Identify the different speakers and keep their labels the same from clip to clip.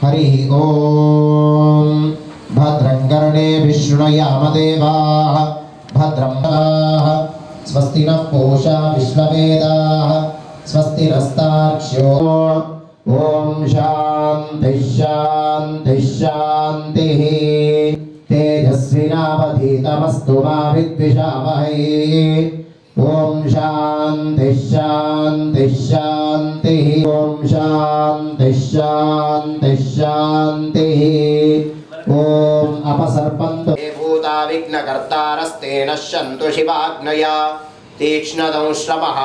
Speaker 1: हरि ओम भद्रं कर्णेभिः शृणुयामदेवाः भद्रं स्वस्ति नः पूषा विश्ववेदाः स्वस्ति नस्तार्क्ष्यो ओम शांति शांति शांतिः तेजस्विनावधीतमस्तु मा विद्विषावहै ओम शांति शांति शांतिः ओम शांति शांति शांतिः ओम अपसर्पन्तु भूता विघ्नकर्तारस्ते नश्यन्तु शिवाग्नया तीक्ष्णदंश्रमः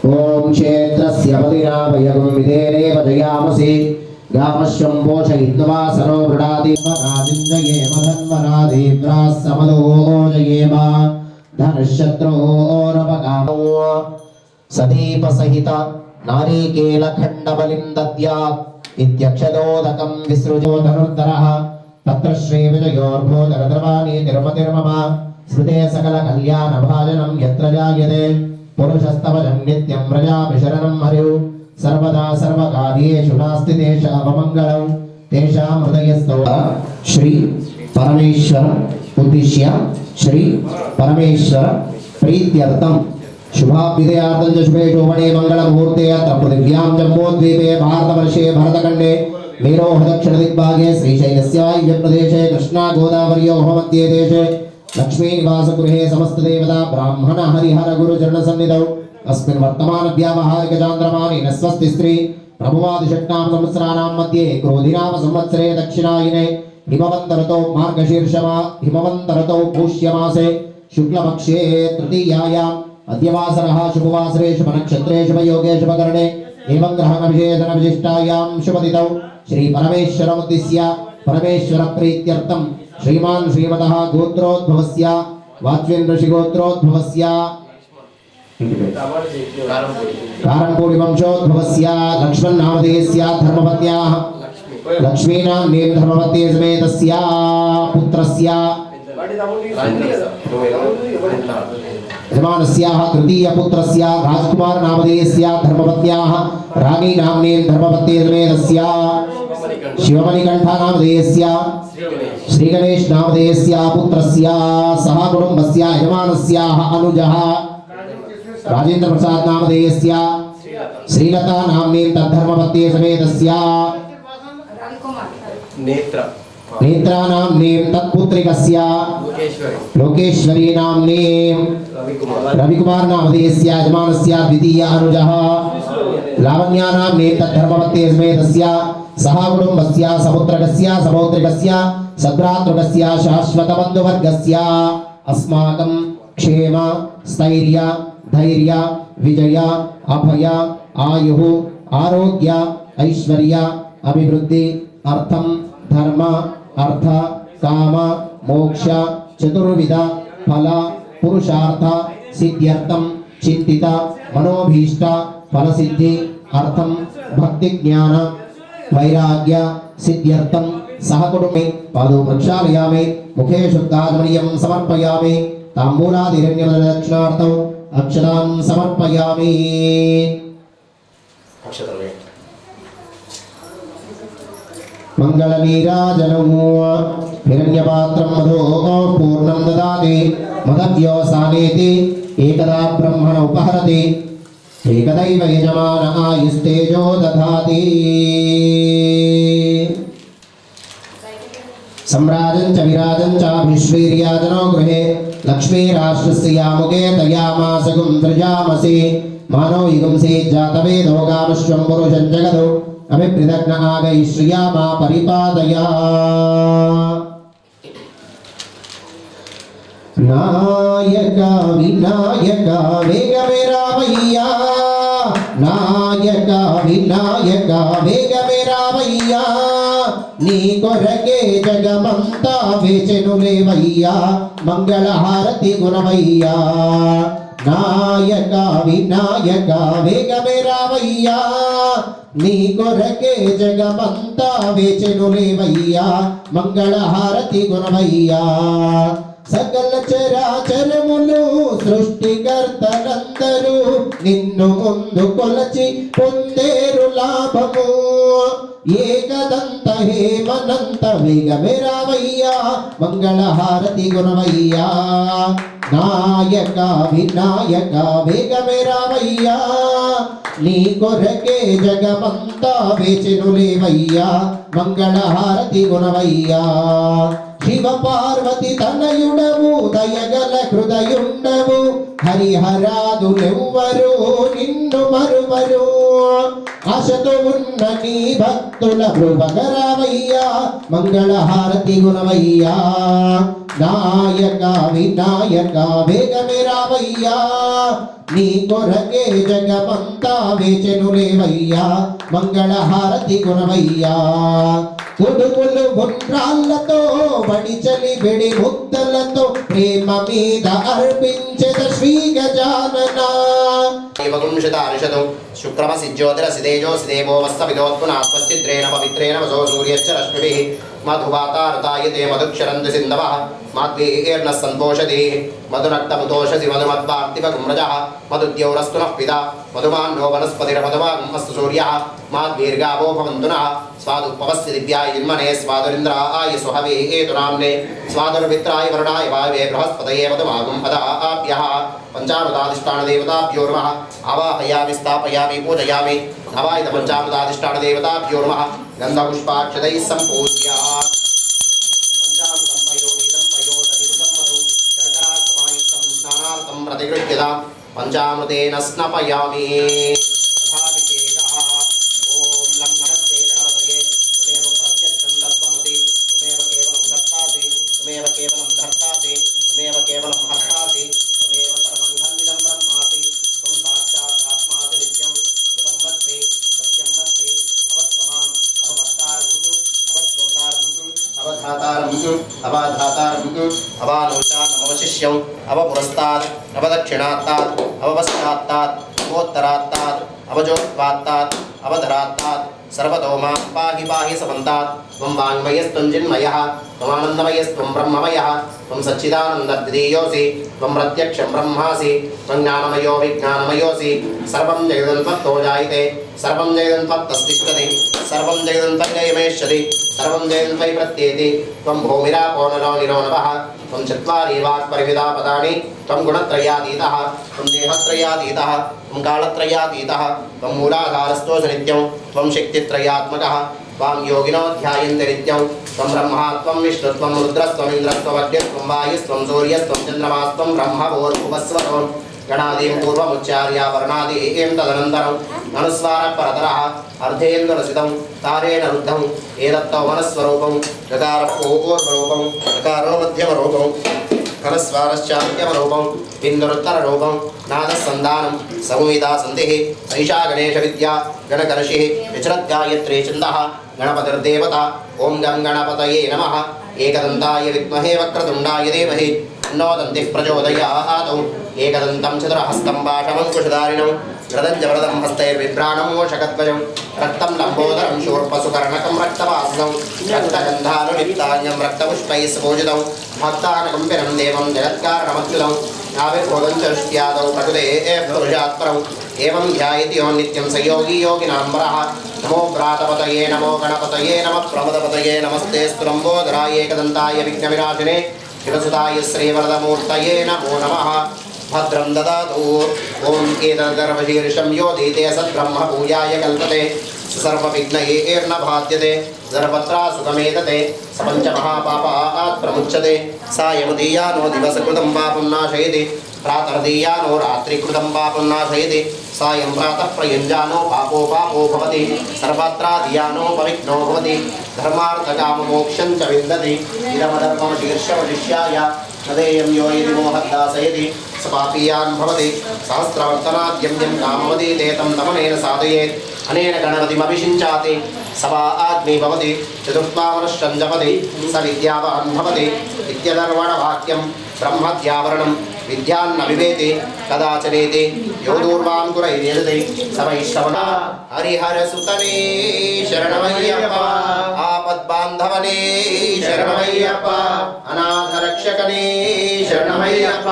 Speaker 1: ओम क्षेत्रस्य बलिरावयगं विदेरेव जयामसि गामश्वं पोषयित्वा सनो वृणादि वरादिन्दयेम धन्वनादीव्राः समलो जयेम धनुष्शत्रोरपगामो सदीपसहित नारिकेलखण्डबलिं दद्यात् इत्यक्षदोदकं विसृजो धनुर्धरः तत्र श्रीविजयोर्भूधरद्रवाणी तिरुपतिर्मम स्मृते सकलकल्याणभाजनं यत्र जायते पुरुषस्तवजं नित्यं व्रजामि शरणं हरिं सर्वदा सर्वकार्येषु नास्ति तेषाममङ्गलं तेषां हृदयस्थो श्री परमेश्वर उद्दिश्य श्री परमेश्वर प्रीत्यर्थं शुभाभ्युदयार्थं च शुभे शोभने मंगलमुहूर्ते अत्र पृथिव्यां जम्बूद्वीपे भारतवर्षे भरतखण्डे मेरोः दक्षिणदिग्भागे श्रीशैलस्य वायव्यप्रदेशे कृष्णा गोदावर्योः मध्ये देशे लक्ष्मीनिवासगृहे समस्तदेवता ब्राह्मण हरिहर गुरुचरणसन्निधौ अस्मिन् वर्तमानव्यावहारिकचान्द्रमानेन स्वस्ति स्त्री प्रभवादिषट्नाम संवत्सराणां मध्ये क्रोधिनाम संवत्सरे दक्षिणायने हिमवन्तरतो मार्गशीर्षमा हिमवन्तरतो पुष्यमासे शुक्लपक्षे तृतीयायाम् अद्यवासरः शुभवासरे शुभनक्षत्रे शुभयोगे शुभकरणे एवं ग्रहणविशेषणविशिष्टायां शुभतिथौ श्रीपरमेश्वरमुद्दिश्य परमेश्वरप्रीत्यर्थं श्रीमान् श्रीमतः गोत्रोद्भवस्य वाच्वेन्द्र ऋषिगोत्रोद्भवस्य कारंपूरि वंशोद्भवस्य लक्ष्मण नामधेयस्य धर्मपत्न्याः लक्ष्मीनाम्नीं धर्मपत्नी समेतस्य पुत्रस्य यजमानस्याः तृतीयपुत्रस्य राजकुमार नामधेयस्य धर्मपत्न्याः रानी नाम्नीं धर्मपत्नी समेतस्य शिवमणिकण्ठा नामधेयस्य श्रीगणेश नामधेयस्य पुत्रस्य सह कुटुम्बस्य यजमानस्याः अनुजः राजेन्द्र प्रसाद नामधेयस्य श्रीलता नाम्नीं तद्धर्मपत्नी समेतस्य नेत्रा नाम्नीं तत्पुत्रिकस्य लोकेश्वरी नाम्नीं रविकुमार नामधेयस्य यजमानस्य द्वितीय अनुजः लावण्या नाम्नीं तद्धर्मपत्नी समेतस्य सह कुटुम्बस्य सपुत्रकस्य सपौत्रिकस्य सद्भ्रातृकस्य शाश्वतबन्धुवर्गस्य अस्माकं क्षेम स्थैर्य धैर्य विजय अभय आयुः आरोग्य ऐश्वर्य अभिवृद्धि अर्थं धर्म अर्थ काम मोक्ष चतुर्विध फल पुरुषार्थ सिद्ध्यर्थं चिंतित मनोभीष्ट फलसिद्धि अर्थं भक्ति ज्ञान वैराग्य सिद्ध्यर्थं सहकुटुम्बे पादौ प्रक्षालयामि मुखे शुद्धाचमनीयं समर्पयामि ताम्बूलादिरण्यदक्षिणार्थं अक्षतां समर्पयामि मंगलनीराजनमो हिरण्यपात्रं मधोः पूर्णं ददाति मदव्योसानेति एकदा ब्रह्मण उपहरति एकदैव यजमान आयुस्तेजो दधाति सम्राजं च विराजं च विश्वीर्याजनो गृहे लक्ष्मीराष्ट्रस्य यामुगे तयामासगुं सृजामसि मानो युगंसे जातवेदो गामश्वं पुरुषं जगदो अभिप्रिदग्न आगै श्रिया मा परिपादया नायका विनायका वेगमे रामय्या नायका विनायका वेगमे रामय्या नी कोरके जगमंता वेचनुलेवय्या मंगलहारति गुणवय्या नायका विनायका वेगमे रामय्या नी कोरके जगमंता वेचनुलेवय्या मंगलहारति गुणवय्या సకల చరాచరములు సృష్టికర్తలందరూ నిన్ను ముందు కొలచి పొందేరు లాభము. ఏకదంత హేమనంత వేగమెరావయ్యా మంగళహారతి గుణవయ్యా. నాయక వినాయక వేగమెరావయ్యా నీ కొరకే జగమంతా వేచెనులేవయ్యా మంగళహారతి గుణవయ్యా. శివ పార్వతి తనయుడవు దయగల హృదయుండవు హరిహరాదులెవ్వరు నిన్ను మరువరు. ఆశతో ఉన్న నీ భక్తుల భృవగరావయ్యా మంగళహారతి గుణవయ్యా. నాయక వినాయక వేగమెరావయ్యా నీ కొరకే జగమంతా వేచెనులేవయ్యా మంగళహారతి గుణవయ్యా. ఉడుములు గుండ్రాళ్ళతో బడిచలి బిడి ముద్దలతో ప్రేమ మీద అర్పించెద శ్రీ గజానన.
Speaker 2: శుక్రమసి జ్యోతిరసి తేజోసి దేవో వస్తవిదోత్పునాత్మచ్చిద్రేణ పవిత్రేణ వసో సూర్యశ్చ రశ్మిభిః మధువాతారుతాయతే మధుక్షరంతి సింధవః మాద్వీర్ణ సంతోషతి మధురక్తముతోషసి మధుమద్వార్తివగుమ్రజః మధుద్యౌరస్తు నః పితా మధుమాన్నో వనస్పతిరమధుమాగం అస్తు సూర్యః మాద్వీర్గావో భవంతు నః స్వాదుపవస్య దివ్యాయ జన్మనే స్వాదురింద్రాయ సుహవే ఏతునామ్నే స్వాదుర్మిత్రాయ వరుణాయ వాయవే బృహస్పతయే మధుమాగం అదాభ్యః. పంచామృతాధిష్టానదేవతాభ్యో నమః. ఆవాహయామి స్థాపయామి పూజయామి. నవాయుధ పంచామృతాధిష్టానదేవతాభ్యో నమః. గంధపుష్పాక్షతైః సంపూజ్య పంచామృతం పయోనిదం పయోదధికృతం మధు శర్కరా సమాయుక్తం స్నానార్థం ప్రతిగృహ్యతాం. పంచామృతేన స్నపయామి. యథావిశేషః ఓం లం నమస్తే గణపతయే త్వమేవ ప్రత్యక్షం తత్వమసి త్వమేవ కేవలం ధర్తాసి త్వమేవ కేవలం ధర్తాసి త్వమేవ కేవలం హర్తాసి త్వమేవ సర్వం ఖల్విదం బ్రహ్మాసి త్వం సాక్షాత్ ఆత్మాసి నిత్యం కృతం వత్మి సత్యం వత్మి అవత్వమాం అవవర్తారం అవశ్రోతారం అవధాతారం అవాధాతారం అవానోచాన్ అవశిష్యం అవపురస్తాత్ అవదక్షిణాత్తాత్ అవపశ్చాత్తాత్ అవోత్తరాత్తాత్ అవజోత్వాత్తాత్ అవధరాత్తాత్ सर्वतो मां पाहि पाहि समन्तात्. त्वं वाङ्मयस्त्वं चिन्मयः त्वमानन्दमयस्त्वं ब्रह्ममयः त्वं सच्चिदानन्दद्वितीयोऽसि त्वं प्रत्यक्षं ब्रह्मासि त्वं ज्ञानमयो विज्ञानमयोऽसि. सर्वं जगदन्त्वत्तो जायते सर्वं जगदन्त्वत्तस्तिष्ठति सर्वं जगदन्त्वयमेष्यति सर्वं जगदन्त्वयि प्रत्येति. त्वं भूमिरापो नरो निरो नभः त्वं चत्वारि वाक्परिमिता पदानि त्वं गुणत्रयातीतः त्वं देहत्रयातीतः त्वं कालत्रयातीतः त्वं मूलाधारस्थोऽसि नित्यं त्वं शक्तित्रयात्मकः त्वां योगिनो ध्यायन्ते नित्यं. त्वं ब्रह्मा त्वं विष्णुत्वं रुद्रस्त्वम् इन्द्रस्त्वम् अग्निस्त्वं वायुस्त्वं सूर्यस्त्वं चन्द्रमास्त्वं ब्रह्मभूर्भुवस्वरं. गणादीं पूर्वमुच्चार्य वर्णादीं तदनन्तरम् अनुस्वारपरतरः अर्धेन्दुरसितं तारेण रुद्धम् एतत्तौ मनस्वरूपं ऋकारपूर्वरूपं ऋकारो मध्यमरूपं फलस्वारश्चान्त्यमरूपं बिन्दुरुत्तररूपं नादसन्धानं संहिता सन्धिः ऐषा गणेशविद्या गणकर्षिः विचरद्गायत्री छन्दः गणपतिर्देवता. ॐ गं गणपतये नमः. एकदन्ताय विद्महे वक्रतुण्डाय धीमहि तन्नो दन्तिः प्रचोदयात्. एकदन्तं चतुरहस्तं पाशमङ्कुशधारिणं व्रतं हस्तैर्बिभ्राणं मोषकध्वजं रक्तं लम्बोदरं शूर्पसुकर्णकं रक्तवासं रक्तगन्धानुलिप्तान्यं रक्तपुष्पैः सुपूजितं भक्तानुकम्पिनं देवं जगत्कारणमच्युतं आविर्भूतं च ऋष्ट्यादौ प्रकृतेः पुरुषात् परम्. एवं ध्यायति यो नित्यं स योगी योगिनां वरः. नमो व्रातपतये नमो गणपतये नमः प्रमदपतये नमस्ते स्तुलम्बोदराय एकदन्ताय विघ्नविनाशिने शिवसुताय श्रीवरदमूर्तये नमो नमः. भद्रं ददातु. ॐ एतद्गर्भशीर्षं यो दीते सद्ब्रह्म पूजाय कल्पते सर्वविघ्नैर्न बाध्यते सर्वत्रा सुखमेतते स पञ्चमहापापात् प्रमुच्यते. सायमुदीयानो दिवसकृतं पापं नाशयति प्रातर्दीयानो रात्रिकृतं पापं नाशयति. सायं प्रातः प्रयुञ्जानो पापो पापो भवति सर्वत्रा धियानो पविघ्नो भवति. धर्मार्थकाममोक्षं च विन्दति इदमधर्मशीर्षवशिष्याय तदेयं यो यदि मोहद्दासयति स पापीयान् भवति. सहस्रवर्तनाद्यं यं कामवति ते तं दमनेन साधयेत् अनेन गणपतिमभिषिञ्चाति स वा आग्नि भवति. चतुर्त्वामनुष्यं जपति स विद्यावान् भवति. इत्यदर्वणवाक्यं ब्रह्मद्यावरणं विद्यान्न विवेति कदाचनेति यो दूर्वां कुरैर्यजति स वैश्रवणः. हरिहरसुतने शरणमय्यप्प आपद्बान्धव భగవానే శరణమయ్యప్ప అనాథరక్షకనే శరణమయ్యప్ప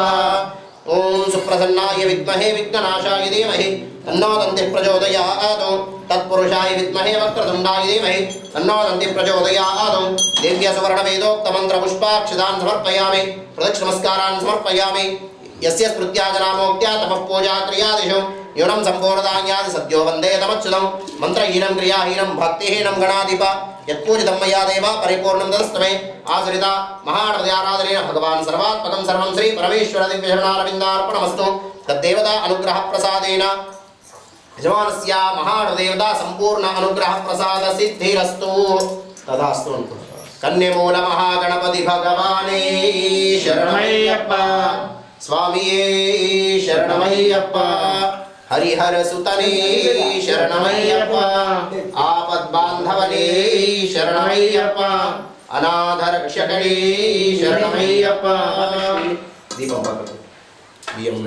Speaker 2: ఓం సుప్రసన్నాయ విద్మహే విఘ్ననాశాయ ధీమహి తన్నో దంతిః ప్రచోదయాత్ తత్పురుషాయ విద్మహే వక్రతుండాయ ధీమహి తన్నో దంతిః ప్రచోదయాత్ దివ్య సువర్ణ వేదోక్త మంత్ర పుష్పాక్షతాన్ సమర్పయామి ప్రదక్షిణ నమస్కారాన్ సమర్పయామి యస్య స్మృత్యాజనామోక్త్యా తపః పూజా క్రియాదిషు న్యూనం సంపూర్ణదాన్యాది సద్యో వందే తమచ్యుతం మంత్రహీనం క్రియాహీనం భక్తిహీనం గణాధిప యత్పూజితం మయా దేవ పరిపూర్ణం తదస్తమే ఆచరిత మహానవ్యారాధనేన భగవాన్ సర్వాత్మకం సర్వం శ్రీ పరమేశ్వర దివ్యశరణారవిందార్పణమస్తు తద్దేవతా అనుగ్రహ ప్రసాదేన యజమానస్య మహానదేవతా సంపూర్ణ అనుగ్రహ ప్రసాద సిద్ధిరస్తు తదాస్తు కన్యమూల మహాగణపతి భగవానే శరణమయ్యప్ప స్వామియే శరణమయ్యప్ప హరిహర సుతనే శరణమయ్యప్ప ఆపద్బాంధవనే శరణమయ్యప్ప అనాథరక్షకనే శరణమయ్యప్ప దీపం పక్కన బియ్యం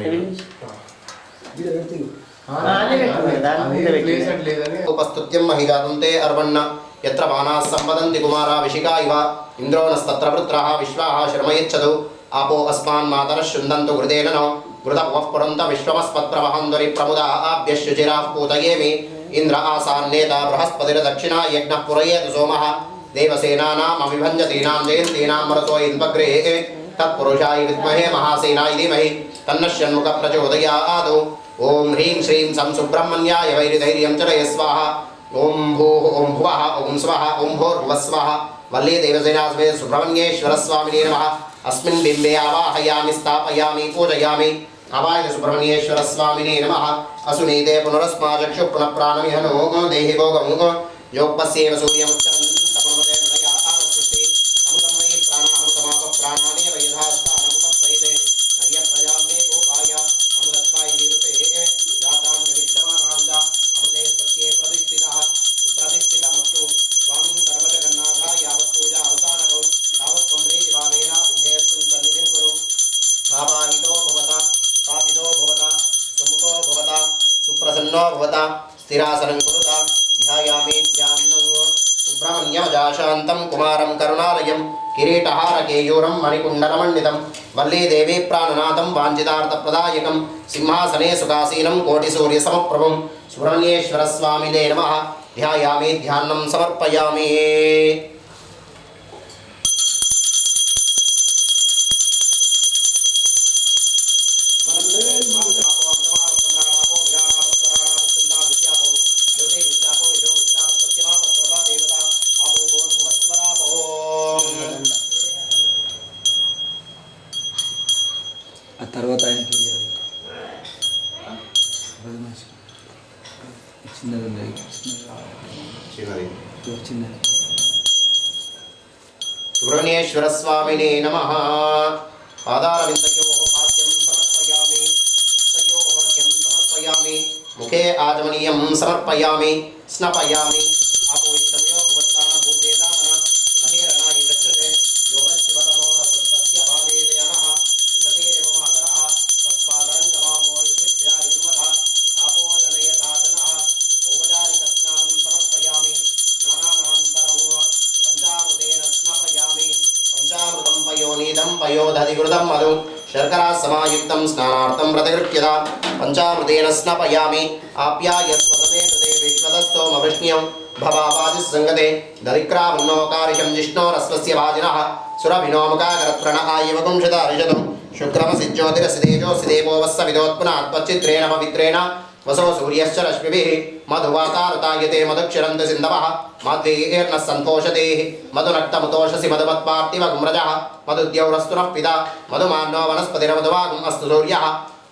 Speaker 2: ఉపస్తుత్యం మహిగాదంతే అర్వన్న యత్ర బాణాః సంవదంతి కుమారా విశిఖా ఇవ ఇంద్రో నస్తత్ర వృత్రః విశ్వాః శర్మయచ్చదు आपो अस्मान् मातरः शुन्दन्तु घृतेन नो घृतपवः पुरन्त विश्वमस्पत्प्रवहन्वरि प्रमुदा आभ्यश्चिराः पूतयेमि इन्द्र आसान्नेता बृहस्पतिर्दक्षिणा यज्ञः पुरयेतु सोमः देवसेनानामभिभञ्जतीनां जयन्तीनां मरुतो इन्द्वग्रे तत्पुरुषाय विद्महे महासेनाय धीमहि तन्नः षण्मुखः प्रचोदयात् ॐ ह्रीं श्रीं सं सुब्रह्मण्याय वैरिधैर्यं च रय स्वाहा ॐ भूः ॐ भुवः ॐ स्वः ॐ भूर्भुवः स्वः वल्ली देवसेनास्मे सुब्रह्मण्येश्वरस्वामिने नमः अस्मिन् बिम्बे आवाहयामि स्थापयामि पूजयामि अवाय सुब्रह्मण्येश्वर स्वामिने नमः असुनीते पुनरस्माचक्षुः पुनः प्राणमिह नो देहि भोगं योगपस्येव सूर्यमुच्चरन् तपमते मदया आनस्ति अमृतं वै प्राणामृतमाप प्राणानेव यथास्थानमुपत्वैते नर्यप्रजाम्ये गोपाय अमृतत्वाय जीवते जातां गमिष्यमानां च अमृते सत्ये प्रतिष्ठितः सुप्रतिष्ठितमस्तु स्वामिन् सर्वजगन्नाथाय यावत् पूजा अवसानकौ तावत् त्वं प्रीतिभावेन पुण्येऽस्मिन् सन्निधिं कुरु आवाहितो भवता स्थापितो भवता सुमुखो भवता सुप्रसन्नो भवता स्थिरासनं कुरुता ध्यायामि ध्यानं सुब्रह्मण्यमजाशान्तं कुमारं करुणालयं किरीटहारकेयूरं मणिकुण्डलमण्डितं वल्लीदेवी प्राणनाथं वाञ्छितार्थप्रदायकं सिंहासने सुखासीनं कोटिसूर्यसमप्रभं सुब्रह्मण्येश्वरस्वामिने नमः ध्यायामि ध्यानं समर्पयामि
Speaker 3: ఆ తర్వాత ఆయనకి చిన్నది ఉంది చిన్నది
Speaker 2: సుబ్రహ్మణ్యేశ్వర స్వామినే నమః పాదారవిందయోః పాద్యం సమర్పయామి హస్తయోః వర్గ్యం సమర్పయామి ముఖే ఆచమనీయం సమర్పయామి స్నపయామి ఆపోయిష్టమయో భువత్తాన భూజేదామన మహేరణాయ దక్షతే యోగశివతమో రసస్య భావేదయనః విశతేరేవ మాతరః తత్పాదరంగమావో ఇత్యక్షయా ఇన్మధ ఆపో జనయథా జనః ఔపచారిక స్నానం సమర్పయామి స్నానానంతరం పంచామృతేన స్నపయామి పంచామృతం పయోనీదం పయోదధికృతం మధు శర్కరా సమాయుక్తం స్నానార్థం ప్రతిగృహ్యత పంచామృతేన స్నపయామి ఆప్యాయస్వదమే తదే విశ్వదస్తోమవృష్ణ్యం భవాపాది సంగతే దరిక్రావన్నోకారిషం జిష్ణోరస్వస్య భాజినః సురభినోముఖాకరత్రణ ఆయువగుంషత రిషతం శుక్రమసి జ్యోతిరసి తేజోసి దేవో వస్స విదోత్పునాత్వచ్చిత్రేణ పవిత్రేణ వసో సూర్యశ్చ రశ్మిభిః మధువాతారుతాయతే మధుక్షరంతి సింధవః మాధ్వీర్నః సంతోషతే మధునక్తముతోషసి మధుమత్పార్థివగుమ్రజः మధుద్యౌరస్తునః పితా మధుమాన్నో వనస్పతిరమధువాగం అస్తు సూర్యः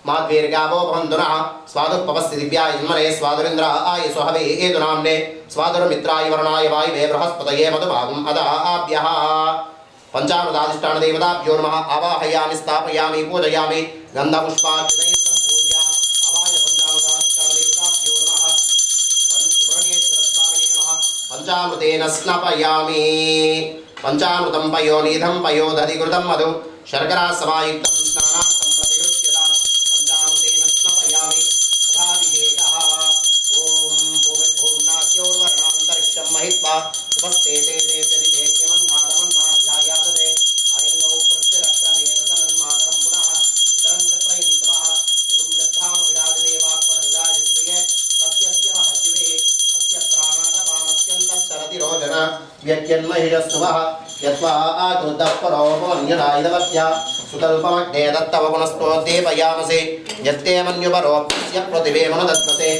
Speaker 2: మాధ్వీర్గావో భవంతునః స్వాదుపవస్తి దివ్యాయ ఇన్మనే స్వాదురింద్రాయ స్వహవే ఏతు నామ్నే స్వాదుర్మిత్రాయ వరుణాయ వాయువే బృహస్పతయే మధుభాగం అదాభ్యः పంచామృతాధిష్టాన దేవతాభ్యో నమః ఆవాహయామి స్థాపయామి పూజయామి గంధపుష్పార్చితైః సంపూజ్య అవాయ పంచామృతాధిష్టాన దేవతాభ్యో నమః సుబ్రహ్మణ్యేశ్వర స్వామినే నమః పంచామృతేన స్నపయామి పంచామృతం పయోనీధం పయోదధికృతం మధు శర్కరా సమాయుక్తం స్నానార్థం ప్రతిగృహ్యత పంచామృతేన స్నపయామి తథాభిషేకః ఓం భూమిర్భూమ్నాద్యోర్వర్ణాంతరిక్షం మహిత్వా स्वस्ते ते देव्यदिते किमन्नादमन्नाध्यायादते आयङ्गौ प्रत्यरक्रमेतसनन्मातरं पुनः इतरं च त्रयं तमः इदं दद्धाम विराजदेवात्मरङ्गाय श्रिये सत्यस्य महद्दिवे अस्य प्राणादपानत्यन्तस्तरतिरोचन व्यक्यन्महिषस्तुवः यत्वा आकृतः परोपमन्यनायदवत्या सुतल्पमग्ने दत्तव पुनस्तोद्दीपयामसे यत्ते मन्युपरोप्यस्य प्रतिवेमनुदत्तसे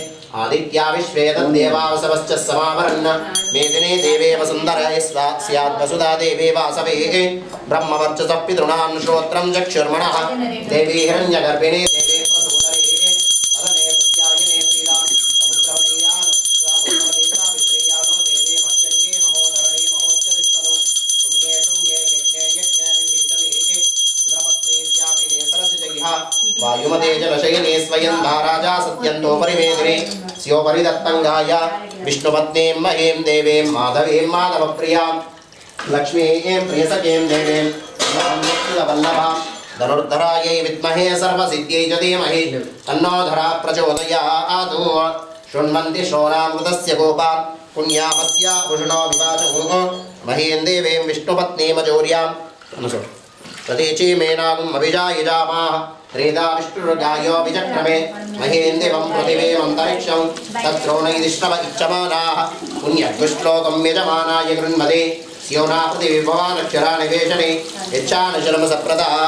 Speaker 2: आदित्या विश्वे तद्देवावसवश्च समावरन् मेदिने देवे वसुन्धराय स्याद्वसुधा देवे वासवे ब्रह्मवर्चसः पितॄणां श्रोत्रं चक्षुर्मणः देवी हिरण्यगर्भिणे देवे प्रसूदरे अदने प्रत्यायने श्रीरा समुद्रवतीयानुवती सावित्रीयानो देवे मत्यङ्गे महोदरणे महोच्चतिष्ठतु शृङ्गे शृङ्गे यज्ञे यज्ञे विभीषणे इन्द्रपत्नीर्यापिने सरसिजैः वायुमते जलशयने स्वयं धाराजा सत्यन्तो परिवेदिने स्योपरि दत्तङ्गाय विष्णुपत्नीं महीं देवीं माधवीं माधवप्रियां लक्ष्मीं प्रियसखीं देवीं वल्लभां धनुर्धरायै विद्महे सर्वसिद्ध्यै च धीमहि तन्नो धरा प्रचोदयात् शृण्वन्ति शोणामृतस्य गोपान् पुण्यामस्य उष्णो विवाचमुः महीं देवीं विष्णुपत्नीमजौर्यां तदीचीमेनागुम् अभिजायजामाः त्रेधा विष्णुर्गायो विचक्रमे महेन्दिवं पृथिवीमन्तरिक्षं तत्रोणैदिष्णव इच्छमानाः पुण्यद्विश्लोकं यजमानाय गृह्णते स्योना पृथिवीभवानक्षरा निवेशने यच्छानुशलमसप्रदाः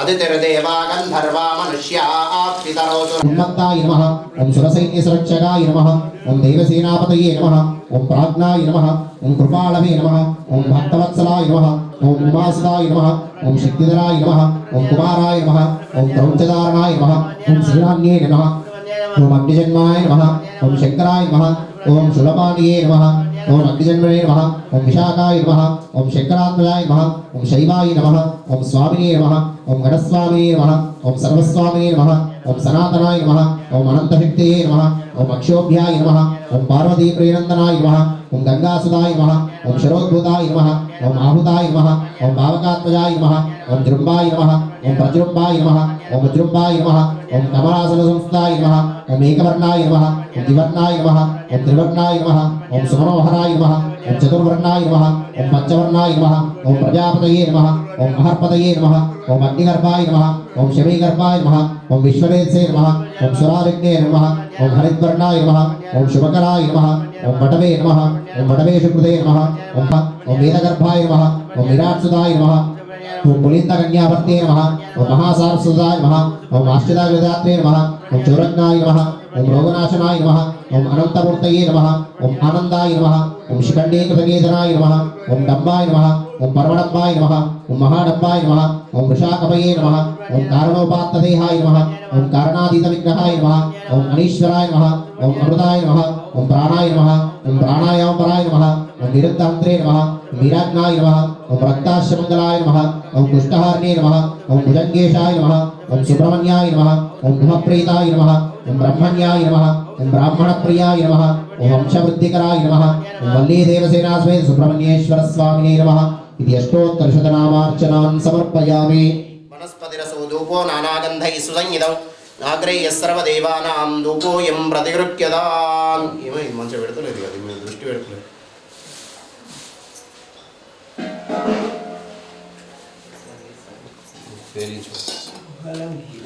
Speaker 2: अदितिर्देवा गन्धर्वा मनुष्याः पितरोऽसु
Speaker 1: उन्मत्ताय नमः ओम सुरसैन्यसुरक्षकाय नमः ओम देवसेनापतये नमः ओम प्राज्ञाय नमः ओम कृपालवे नमः ओम भक्तवत्सलाय नमः ओम उमासुताय नमः ओम शक्तिधराय नमः ओम कुमाराय नमः ओम क्रौञ्चधारणाय नमः ओम श्रीराम्ये नमः ओम अग्निजन्माय नमः ओम शंकराय नमः ओम शूलपाणिये नमः ओम अग्निजन्मने नमः ओम विशाखाय नमः ओम शंकरात्मजाय नमः ओम शैवाय नमः ओम स्वामिने नमः ओम गणस्वामिने नमः ओम सर्वस्वामिने नमः ओम सनातनाय नमः ओम अनंतशक्तिये नमः ओम अक्षोभ्याय नमः ओम पार्वतीप्रियनन्दनाय नमः ओम गंगासुताय नमः ओम शरोद्भूताय नमः ओम आहुताय नमः ओम भावकात्मजाय नमः ओम जृम्बाय नमः ओम प्रजृम्बाय नमः ओम वज्रम्बाय नमः ओम कमलासनसंस्थाय नमः ओम एकवर्णाय नमः ओम द्विवर्णाय नमः ओम त्रिवर्णाय नमः ओम सुमनोहराय नमः ओम चतुर्वर्णाय नमः ओम पंचवर्णाय नमः ओम प्रजापतये नमः ओम महर्पतये नमः ओम अग्निगर्भाय नमः ओम शमीगर्भाय नमः ओम विश्ववेत्से नमः ओम सुराविघ्ने नमः ओम हरिद्वर्णाय नमः ओम शुभकराय नमः ओम वटवे नमः ओम वटवेशुकृते नमः ओम वेदगर्भाय नमः ओम विराट्सुताय नमः ओम पुलिन्दकन्यावर्ते नमः ओम महासारस्वताय नमः ओम आश्चिताविदात्रे नमः ओम चौरज्ञाय नमः ओम रोगनाशनाय नमः ओम अनन्तमूर्तये नमः ओम आनन्दाय नमः ओम शिखण्डीकृतकेतनाय नमः ओम डम्बाय नमः ओम परमडम्बाय नमः ओम महाडम्बाय नमः ओम वृषाकपये नमः ओम कारणोपात्तदेहाय नमः ओम कारणातीतविग्रहाय नमः ओम अनीश्वराय नमः ओम अमृताय नमः ओम प्राणाय नमः ओम प्राणायामपराय नमः ओम निरुक्तान्त्रे नमः ओम वीराग्नाय नमः ओम रक्ताश्रमङ्गलाय नमः ओम कुष्ठहारिणे नमः ओम भुजङ्गेशाय नमः ओम सुब्रह्मण्याय नमः ओम धूमप्रीताय नमः ओम ब्रह्मण्याय नमः ओम ब्राह्मणप्रियाय नमः ओम वंशवृद्धिकराय नमः ओम वल्लीदेवसेनासमेत सुब्रह्मण्येश्वर स्वामिने नमः इति अष्टोत्तरशतनामार्चनान् समर्पयामि
Speaker 2: वनस्पतिरसो धूपो नानागन्धैः सुसंयुतौ नाग्रह्यः सर्वदेवानां धूपोऽयं प्रतिगृह्यताम् ఏమైంది మంచిగా పెడతలేదు కదా మీ దృష్టి పెడతలేదు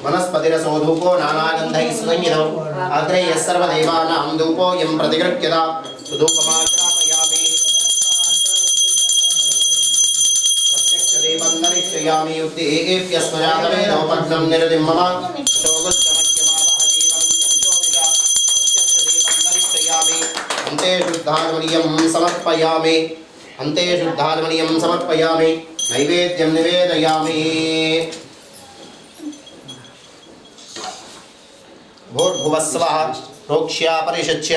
Speaker 2: वनस्पतिरसो धूपो नानागन्धैः सुसंयुतौ नाग्रह्यः सर्वदेवानां धूपोऽयं प्रतिगृह्यताम् सुधूपमाग्रापयामि प्रत्यक्षदेवन्दरिक्षयामि युक्तेभ्यस्मजातवेदोपघ्नं निरतिं मम अन्ते शुद्धात्मनीयं समर्पयामि अन्ते शुद्धात्मनीयं समर्पयामि नैवेद्यं निवेदयामि भूर्भुवस्वः प्रोक्ष्या परिषच्य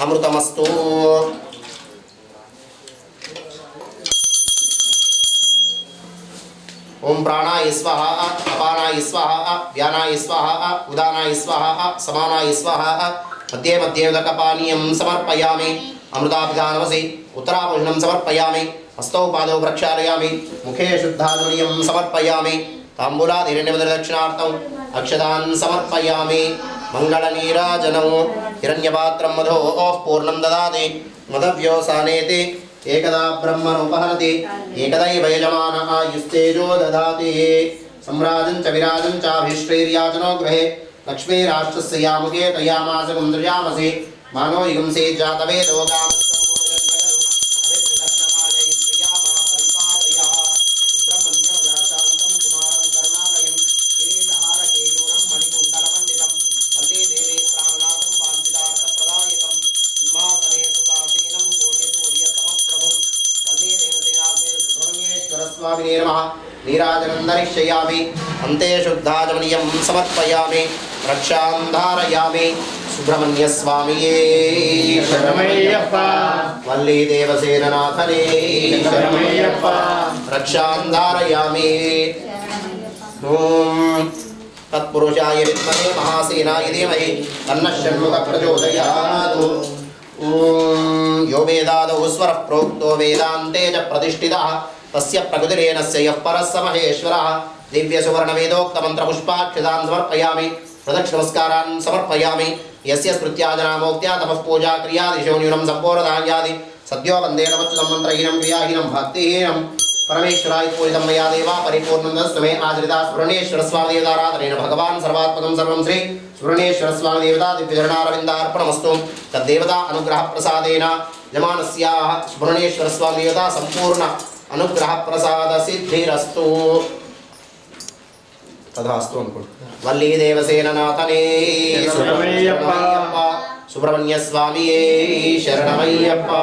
Speaker 2: अमृतमस्तु ओम प्राणाय स्वाहा अपानाय स्वाहा व्यानाय स्वाहा उदानाय स्वाहा समानाय स्वाहा मध्ये मध्ये उदकपानीयं समर्पयामि अमृताभिधानमसि उत्तराभूषणं समर्पयामि हस्तौ पादौ प्रक्षालयामि मुखे शुद्धात्मनीयं समर्पयामि ताम्बूलादिरण्यमदक्षिणार्थम् अक्षतान् समर्पयामि मङ्गलनीराजनौ हिरण्यपात्रं मधोः पूर्णं ददाति मदव्योसानेति एकदा ब्रह्मणोपहरति एकदैव यजमानः आयुस्तेजो ददाति सम्राजं च विराजं चाभिष्टैर्याजनो गृहे लक्ष्मीराष्ट्रस्य यामुके तयामासकं दृजामसि मानो युंसे जातवेदो नीराजनन्दरिष्यामि अन्ते शुद्धाजमनीयं समर्पयामि रक्षां धारयामि सुब्रह्मण्य स्वामिये
Speaker 4: शरणमय्यप्पा
Speaker 2: वल्ली देवसेननाथने
Speaker 4: शरणमय्यप्पा
Speaker 2: रक्षां धारयामि ॐ तत्पुरुषाय विद्महे महासेनाय धीमहि तन्नः षण्मुखः प्रचोदयात् ॐ यो वेदादौ स्वरः प्रोक्तो वेदान्ते च प्रतिष्ठितः तस्य प्रकृतिरेनस्य यः परः स महेश्वरः दिव्यसुवर्णवेदोक्तमन्त्रपुष्पाक्षतान् समर्पयामि प्रदक्षिणमस्कारान् समर्पयामि यस्य स्मृत्या जनामोक्त्या तपः पूजा क्रियादिशो न्यूनं सम्पूर्णदायादि सद्यो वन्दे नमच्युतं मन्त्रहीनं क्रियाहीनं भक्तिहीनं परमेश्वराय पूजितं मया देवा परिपूर्णं दस्तु मे आचरिता स्फुरणेश्वरस्वामिदेवताराधनेन भगवान् सर्वात्मकं सर्वं श्री स्फुरणेश्वरस्वामिदेवता दिव्यचरणारविन्दार्पणमस्तु तद्देवता अनुग्रहप्रसादेन यजमानस्याः स्फुरणेश्वरस्वामिदेवता सम्पूर्ण अनुग्रह प्रसाद सिद्धिरस्तु तथास्तु वल्ली देवसेननाथने
Speaker 4: शरणमय्यप्पा
Speaker 2: सुब्रह्मण्य स्वामिये शरणमय्यप्पा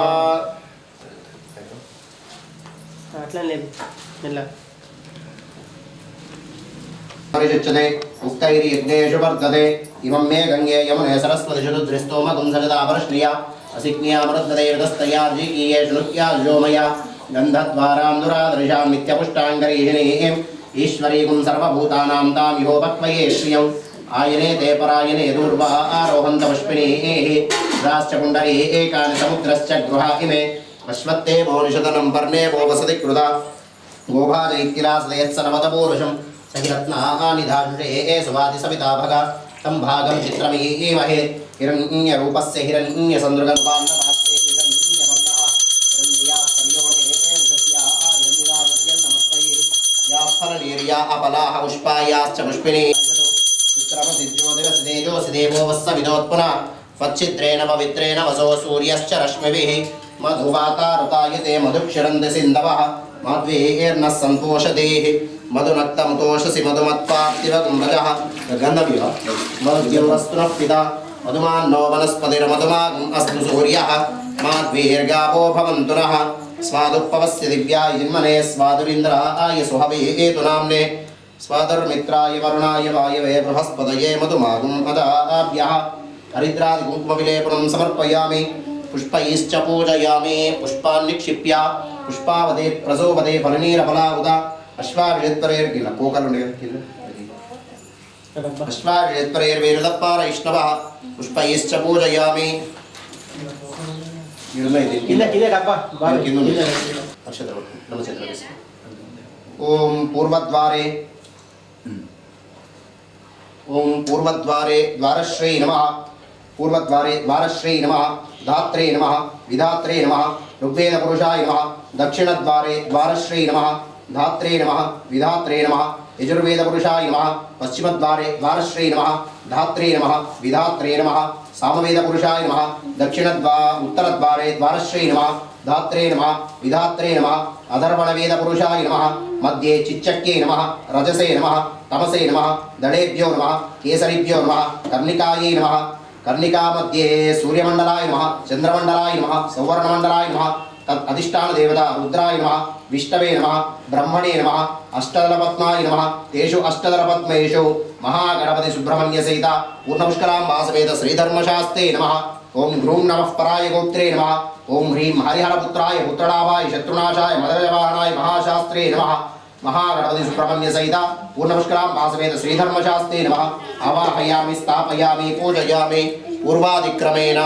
Speaker 2: परिचच्यते उक्तैर्यज्ञेषु वर्तते इमं मे गङ्गे यमुने सरस्वतीषु रुद्रिस्तोमगुं सजदा वर्ष्णिया असिज्ञा मरुद्गदैर्दस्तयार्जिकीयेषु नृत्याजोमया गन्धद्वारान्दुरादृशां नित्यपुष्टाङ्गरीहिणीम् ईश्वरीगुं सर्वभूतानां तां योपक्वये श्रियम् आयने ते परायणे दूर्वा आरोहन्तपुष्पिणीः राश्च कुण्डली एकानि समुद्रश्च गृहा इमे अश्वत्थे भोनिषदनं पर्णे वो वसति कृता गोभाज इत्किलासदयत्सनवतपूरुषं सहिरत्नानि धाषुषे सुवाति सविता भगा तं भागं चित्रमीमहे हिरण्यरूपस्य हिरण्यसन्द्रुगन्वान्नमास्ते हिरण्यवर्णः हिरण्यात्पर्योणिः फलनीर्या अपलाः पुष्पायाश्च पुष्पिणी विक्रमसिद्ध्योतिरसिदेजोऽसि देवो वस्स विदोत्पुनः त्वच्छिद्रेण पवित्रेण वसो सूर्यश्च रश्मिभिः मधुवातारुतायते मधुक्षरन्ति सिन्धवः माध्वेर्नः सन्तोषदेः मधुनक्तमुतोषसि मधुमत्पार्थिवकुम्भजः गन्धविव मधुर्वस्तुनः पिता मधुमान्नो वनस्पतिर्मधुमागम् अस्तु सूर्यः माध्वीर्गावो भवन्तु नः स्वादुपवस्य दिव्याय जन्मने स्वादुरिन्द्राय सुहवे एतु नाम्ने स्वादुर्मित्राय वरुणाय वायवे बृहस्पतये मधुमागुम् अदाभ्यः हरिद्रादिकुङ्कुमविलेपनं समर्पयामि पुष्पैश्च पूजयामि पुष्पान् निक्षिप्य पुष्पावदे प्रसोपदे फलनीरफलावुदा अश्वाभिषेत्परेर्किल कोकलुण्ड अश्वाभिषेत्परेर्वेरुदप्पारैष्णवः पुष्पैश्च पूजयामि ओम पूर्वद्वारे द्वारश्री नमः पूर्वद्वारे द्वारश्री नमः धात्रे नमः विधात्रे नमः ऋग्वेदपुरुषाय नमः दक्षिणद्वारे द्वारश्री नमः धात्रे नमः विधात्रे नमः यजुर्वेदपुरुषाय नमः पश्चिमद्वारे द्वारश्री नमः धात्रे नमः विधात्रे नमः सामवेदपुरुषाय नमः उत्तरद्वारे द्वारश्री नमः धात्रे नमः विधात्रे नमः अधर्वणवेदपुरुषाय नमः मध्ये चिच्चक्ये नमः रजसे नमः तमसे नमः दलेभ्यो नमः केसरिभ्यो नमः कर्णिकायै नमः कर्णिका मध्ये सूर्यमंडलाय नमः चंद्रमंडलाय नमः सौवर्णमंडलाय नमः तत् अधिष्ठान देवता रुद्राय नमः विष्णवे नमः ब्रह्मणे नमः अष्टदलपद्माय नमः तेषु अष्टदलपद्मेषु महागणपति सुब्रह्मण्य सहित पूर्णपुष्कराम्बा समेत श्रीधर्मशास्त्रे नमः ओम ह्रूं नमः पराय गोत्रे नमः ओम ह्रीं हरिहरपुत्राय पुत्रडावाय शत्रुनाशाय मदरजवाहनाय महाशास्त्रे नमः महागणपति सुब्रह्मण्य सहित पूर्णपुष्कराम्बा समेत श्रीधर्मशास्त्रे नमः आवाहयामि स्थापयामि पूजयामि पूर्वादिक्रमेण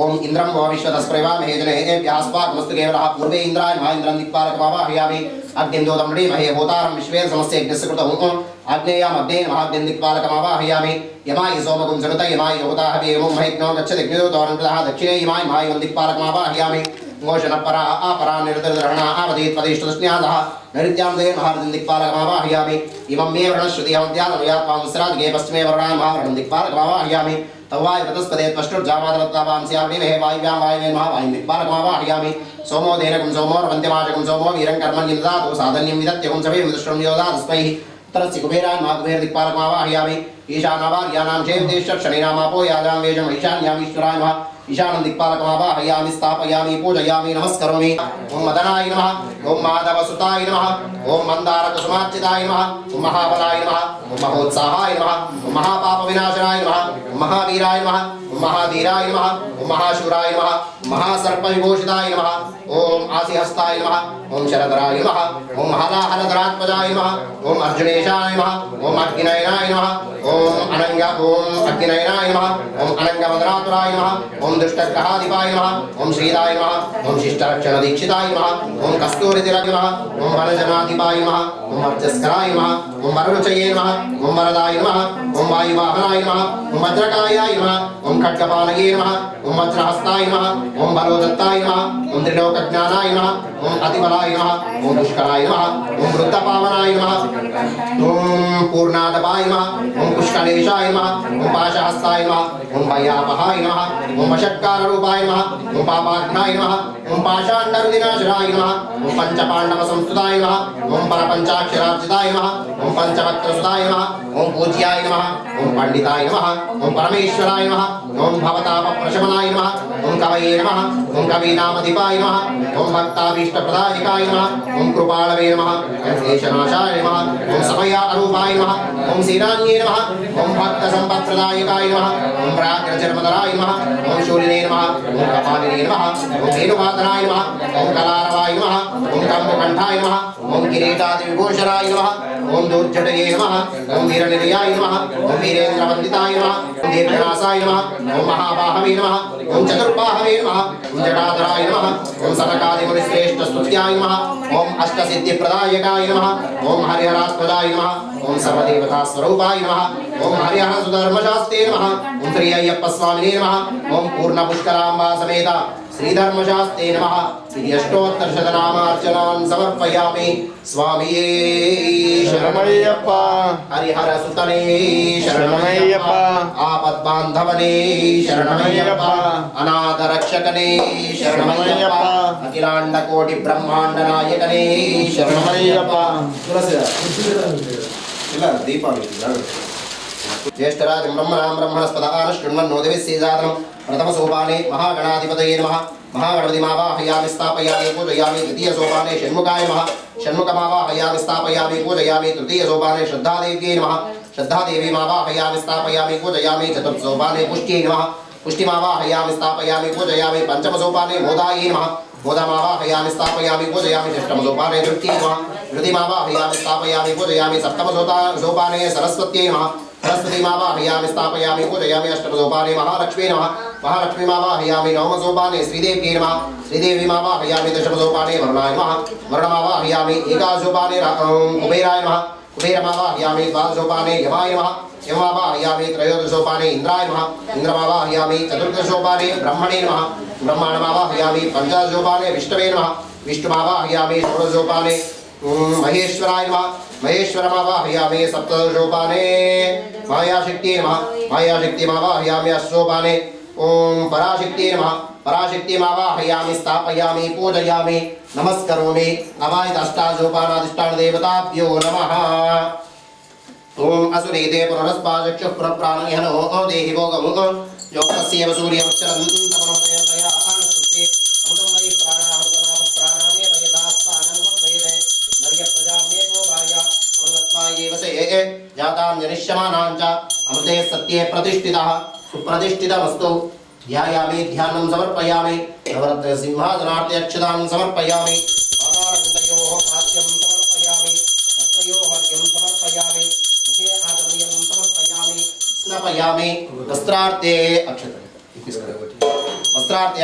Speaker 2: ओम इंद्रं वो विश्वतस्प्रवामहे जनेभ्यास्वात्मस्तु केवलः पूर्वे इंद्राय महेन्द्रं दिक्पालकमावाहयामि अग्निन्दोदं महे होतारं विश्वे समस्य यज्ञस्य कृतौ आग्नेयाम् अग्ने महाग्निं दिक्पालकमावाहयामि यमाय सोमगुं सनुत यमाय योगताः एवं महिग्नो गच्छति अग्निदोतोरं प्रदाः दक्षिणे यमाय महायं दिक्पालकमावाहयामि घोषणपरा अपरा निर्दर्धरणा आवधीत्पदिष्टदस्न्यादः नैऋत्यां दे महारथिं दिक्पालकमावाहयामि इमं मे वर्णश्रुतिहमद्यालमयात्मांसराजगे पश्चिमे वर्णान् महावर्णं दिक्पालकमावाहयामि तवाय वृतस्पदे त्वष्टुर्जामादवत्तावां स्याग्निमेः वायुव्यां वायुवेन महावायुं दिक्पालकमावाहयामि सोमो देनकं सोमोर्वन्त्यमाचकं सोमो वीरं कर्मण्यं ददातु साधन्यं विदत्यकं सवेम दृष्टं योदातस्मै उत्तरस्य कुबेरान् महाकुबेरदिक्पालकमावाहयामि ईशानावार्याणां चेदेश्वर शनिनामापो याजां वेजम् ईशान्यामीश्वराय नमः ईशानं दिक्पालकमावाहयामि स्थापयामि पूजयामि नमस्करोमि ओं मदनाय नमः ओं माधवसुताय नमः ओं मन्दारकुसुमार्चिताय नमः ओं महाबलाय नमः ओं महोत्साहाय नमः ओं महापापविनाशनाय नमः ओं महावीराय नमः ओं महाधीराय नमः ओं महाशूराय नमः ओं महासर्पविभूषिताय नमः ओं आसिहस्ताय नमः ओं शरधराय नमः ओं हलाहलधरात्मजाय नमः ओं अर्जुनेशाय नमः ओं अग्निनयनाय नमः ओं अग्निनयनाय नमः ओं अनङ्गमदनातुराय नमः ओं दुष्टग्रहाधिपाय नमः ओं श्रीदाय नमः ओं शिष्टरक्षणदीक्षिताय नमः ओं कस्तूरितिलकाय नमः ओं वनजनाधिपाय नमः ओं वर्चस्कराय नमः ओं वरुणचये नमः ओं वरदाय नमः ओं वायुवाहनाय नमः ओं वज्रकायाय नमः ओं खड्गपालये नमः ओं वज्रहस्ताय नमः ओं बलोदत्ताय नमः ओं त्रिलोकज्ञानाय नमः ओं अतिबलाय नमः ओं पुष्कराय नमः ओं वृद्धपावनाय नमः ओं पूर्णादपाय नमः ओं पुष्कलेशाय नमः ओं पाशहस्ताय नमः ओं भयापहाय नमः ओं वषट्काररूपाय नमः ओं पापाघ्नाय नमः ओं पाषाण्डरुदिनाशनाय नमः ओं पंचपाण्डवसंस्तुताय नमः ओं परपञ्चाक्षरार्चिताय नमः ओं पंचवक्त्रसुताय नमः ओं पूज्याय नमः ओं पंडिताय नमः ओं परमेश्वराय नमः ओं भवतापप्रशमनाय नमः ओं कवये नमः ओं कवीनामधिपाय नमः ओं भक्ताभीष्टप्रदायकाय नमः ओं कृपालवे नमः ओं क्लेशनाशाय नमः ओं समयारूपाय नमः ओं सेनान्ये नमः ओं भक्तसम्पत्प्रदायकाय नमः ओं प्राग्रचर्मधराय नमः ओं शूलिने नमः ओं कपालिने नमः ओं वेणुवादनाय नमः ओं कलारवाय नमः ओं कम्बकण्ठाय नमः ओं किरीटादिविभूषणाय नमः ओं दूर्जटये नमः ओं वीरनिलयाय नमः ओं वीरेन्द्रवन्दिताय नमः ओं दीर्घनासाय नमः ओं महाबाहवे नमः ओं चतुर्बाहवे नमः ओं जटाधराय नमः ओं सनकादिमुनिश्रेष्ठस्तुत्याय नमः ओं अष्टसिद्धिप्रदायकाय नमः ओं हरिहरात्मजाय नमः ओं सर्वदेवतास्वरूपाय नमः ओं हरिहरसुधर्मशास्त्रे नमः ओं श्री अय्यप्पस्वामिने नमः ओं पूर्णपुष्कराम्बा समेत श्रीधर्मशास्त्रे नमः श्री अष्टोत्तरशतनामार्चनान् समर्पयामि स्वामिये
Speaker 4: शरणमయ్యప్ప
Speaker 2: हरिहरसुतने
Speaker 4: शरणमయ్యప్ప
Speaker 2: आपद्बान्धवने शरणमయ్యప్ప अनाथरक्षकने शरणमయ్యప్ప अखिलाण्डकोटिब्रह्माण्डनायकने शरणमయ్యప్ప ज्येष्ठराज ब्रह्मणां ब्रह्मणस्पदान् शृण्वन्नो दिविश्रीजातं प्रथमसोपाने महागणाधिपतये नमः महागणपतिमावाहयामि स्थापयामि पूजयामि द्वितीयसोपाने षण्मुखाय नमः षण्मुखमावाहयामि स्थापयामि पूजयामि तृतीयसोपाने श्रद्धादेव्यै नमः श्रद्धादेवीमावाहयामि स्थापयामि पूजयामि चतुर्थसोपाने पुष्ट्यै नमः पुष्टिमावाहयामि स्थापयामि पूजयामि पंचमसोपाने मोदायै नमः मोदमावाहयामि स्थापयामि पूजयामि षष्ठमसोपाने धृत्यै नमः धृतिमावाहयामि स्थापयामि पूजयामि सप्तमसोपाने सरस्वत्यै नमः सरस्वतीमावाहयामि स्थापयामि पूजयामि अष्टमसोपाने महालक्ष्मी नमः महालक्ष्मीमावाहयामि नवमसोपाने श्रीदेव्यै नमः श्रीदेवीमावाहयामि दशमसोपाने वरुणाय नमः वरुणमावाहयामि एकादशसोपाने कुबेराय नमः कुबेरमावाहयामि द्वादशसोपाने यमाय नमः यमावाहयामि त्रयोदशसोपाने इंद्राय नमः इंद्रमावाहयामि चतुर्दशसोपाने ब्रह्मणे नमः ब्रह्माण्डमावाहयामि पंचदशसोपाने विष्णवे नमः विष्णुमावाहयामि षोडशसोपाने महेश्वराय नमः महेश्वरमावाहयामि सप्तदशसोपाने मायाशक्त्यै नमः मायाशक्तिमावाहयामि अष्टसोपाने ओं पराशक्त्यै नमः पराशक्तिमावाहयामि स्थापयामि पूजयामि नमस्करोमि अवायित अष्टादशोपानाधिष्ठानदेवताभ्यो नमः ओं असुरीते पुनरस्पाचक्षुः पुनःप्राणनिहनो देहि भोगमुख योगस्यैव सूर्यवच्चरं तमनमतयर्मया आनस्तुते अमृतं वै प्राणाहृतमापप्राणानेव यथास्थानमुपक्वयते नर्यप्रजामेको वाय अमृतत्वायैव से जातां जनिष्यमानां च अमृते सत्ये प्रतिष्ठितः सुप्रतिष्ठितमस्तु ध्यायामि ध्यानं समर्पयामि नवरत्न सिंहासनार्थे अक्षतां समर्पयामि पादारविन्दयोः पाद्यं समर्पयामि हस्तयोः अर्घ्यं समर्पयामि मुखे आगमनीयं समर्पयामि स्नापयामि वस्त्रार्थे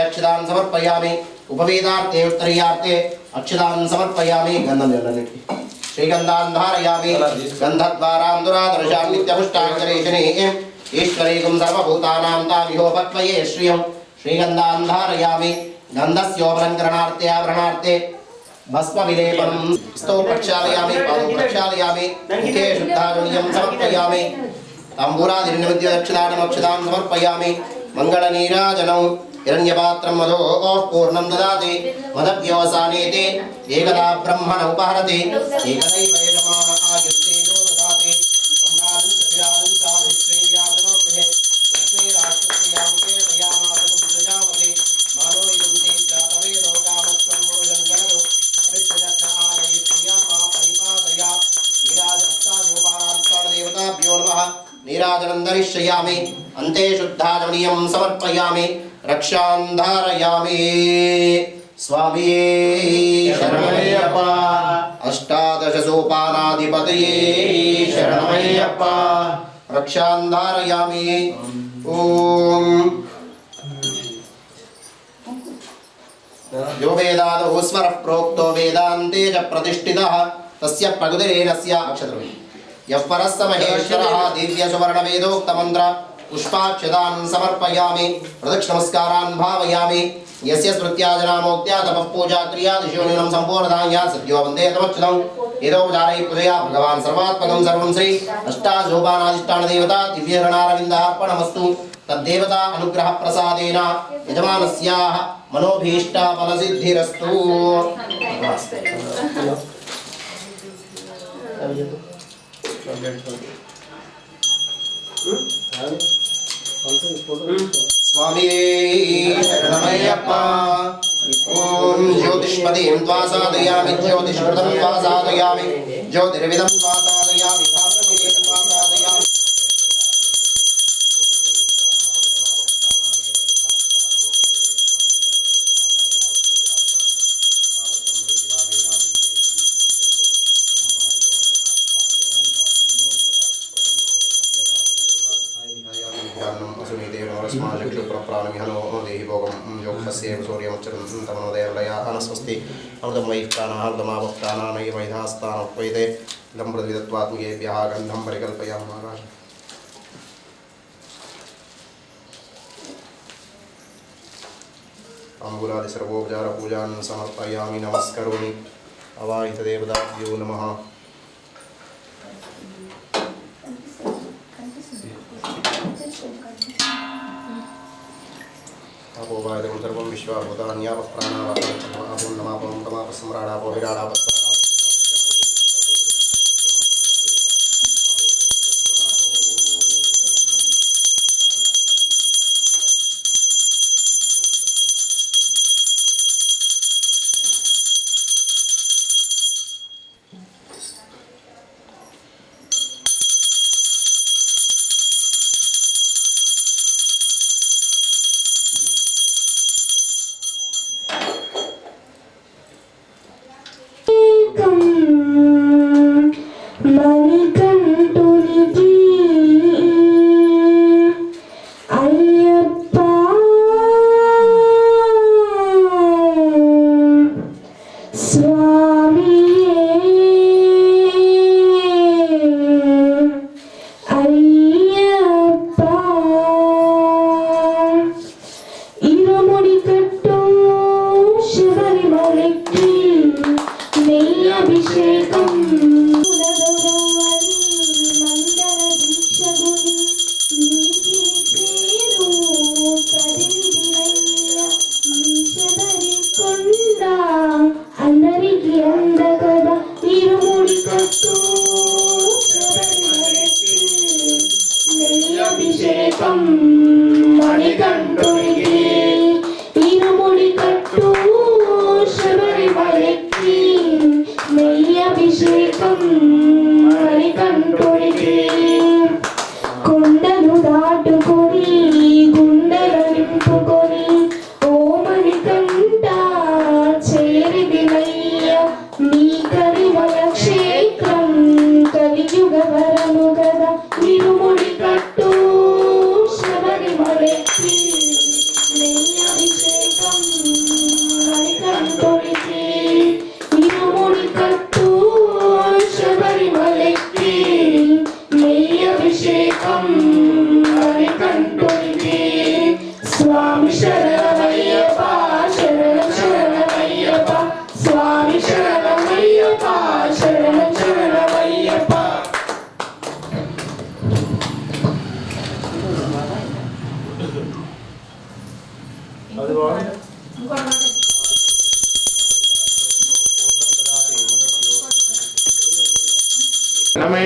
Speaker 2: अक्षतां समर्पयामि उपवेदार्थे उत्तरीयार्थे अक्षतां समर्पयामि गन्धं जलनिधि श्रीगन्धान् धारयामि गन्धद्वारां दुरादर्शां नित्यपुष्टाञ्जलेशने ईश्वरीगुं सर्वभूतानां तामिहोपक्वये श्रियं श्रीगन्धान् धारयामि गन्धस्योपलङ्करणार्थे आभरणार्थे भस्मविलेपनं स्तो प्रक्षालयामि पादौ प्रक्षालयामि मुखे शुद्धाजनीयं समर्पयामि ताम्बूलादिर्निमित्तदक्षिणां समर्पयामि मङ्गलनीराजनौ हिरण्यपात्रं मधोः पूर्णं ददाति मदव्यवसानेते एकदा ब्रह्मण उपहरति एकदैव यजमान आयुस्तेजो ददाति सम्राजं च विराजं च विश्वेर्याजनो गृहे लक्ष्मीराष्ट्रस्यामुखे दयामासुकं प्रजापति मानो इदं ते जातवेदो गामस्त्वं पुरुषं जगदो अभिप्रजग्नायित्यामा परिपादया नीराजनस्तादियोपानादिष्टानदेवताभ्यो नमः नीराजनं दरिष्यामि अन्ते शुद्धाजनीयं समर्पयामि रक्षां धारयामि स्वामी
Speaker 4: शरणमय्यप्पा
Speaker 2: अष्टादश सोपानाधिपतये
Speaker 4: शरणमय्यप्पा
Speaker 2: रक्षां धारयामि ॐ यो वेदादौ स्वरः प्रोक्तो वेदान्ते च प्रतिष्ठितः तस्य प्रकृतिरेनस्य अक्षत्रं यः परः स महेश्वरः दिव्यसुवर्णवेदोक्तमन्त्र पुष्पाक्षतान् समर्पयामि प्रदक्षिणमस्कारान् भावयामि यस्य स्मृत्याजनामोक्त्या तपः पूजा क्रियादिशो न्यूनं सम्पूर्णतां यात् सद्यो वन्दे तमच्युतम् यदोपचारैः पूजया भगवान् सर्वात्मकं सर्वं श्री अष्टादशोपानाधिष्ठानदेवता दिव्यगणारविन्दार्पणमस्तु तद्देवता अनुग्रहप्रसादेन यजमानस्याः मनोभीष्टाफलसिद्धिरस्तु स्वामी शरणमय्यप्पा ॐ ज्योतिष्पतिं त्वा साधयामि ज्योतिष्कृतं त्वा साधयामि ज्योतिर्विदं त्वा साधयामि भास्वतीं त्वा साधयामि स्वस्ति अमृतं वै प्राणामृतमावक्तानानैव वैधास्तानोपैते लम्बृद्विदत्वात्मकेभ्यः गन्धं परिकल्पयामः ताम्बूलादि सर्वोपचारपूजान् समर्पयामि नमस्करोमि अवाहितदेवताभ्यो नमः अपोवायदं सर्वं विश्वाभूतान्यापः प्राणावापो नमापं तमापस्मराणापो विराडापः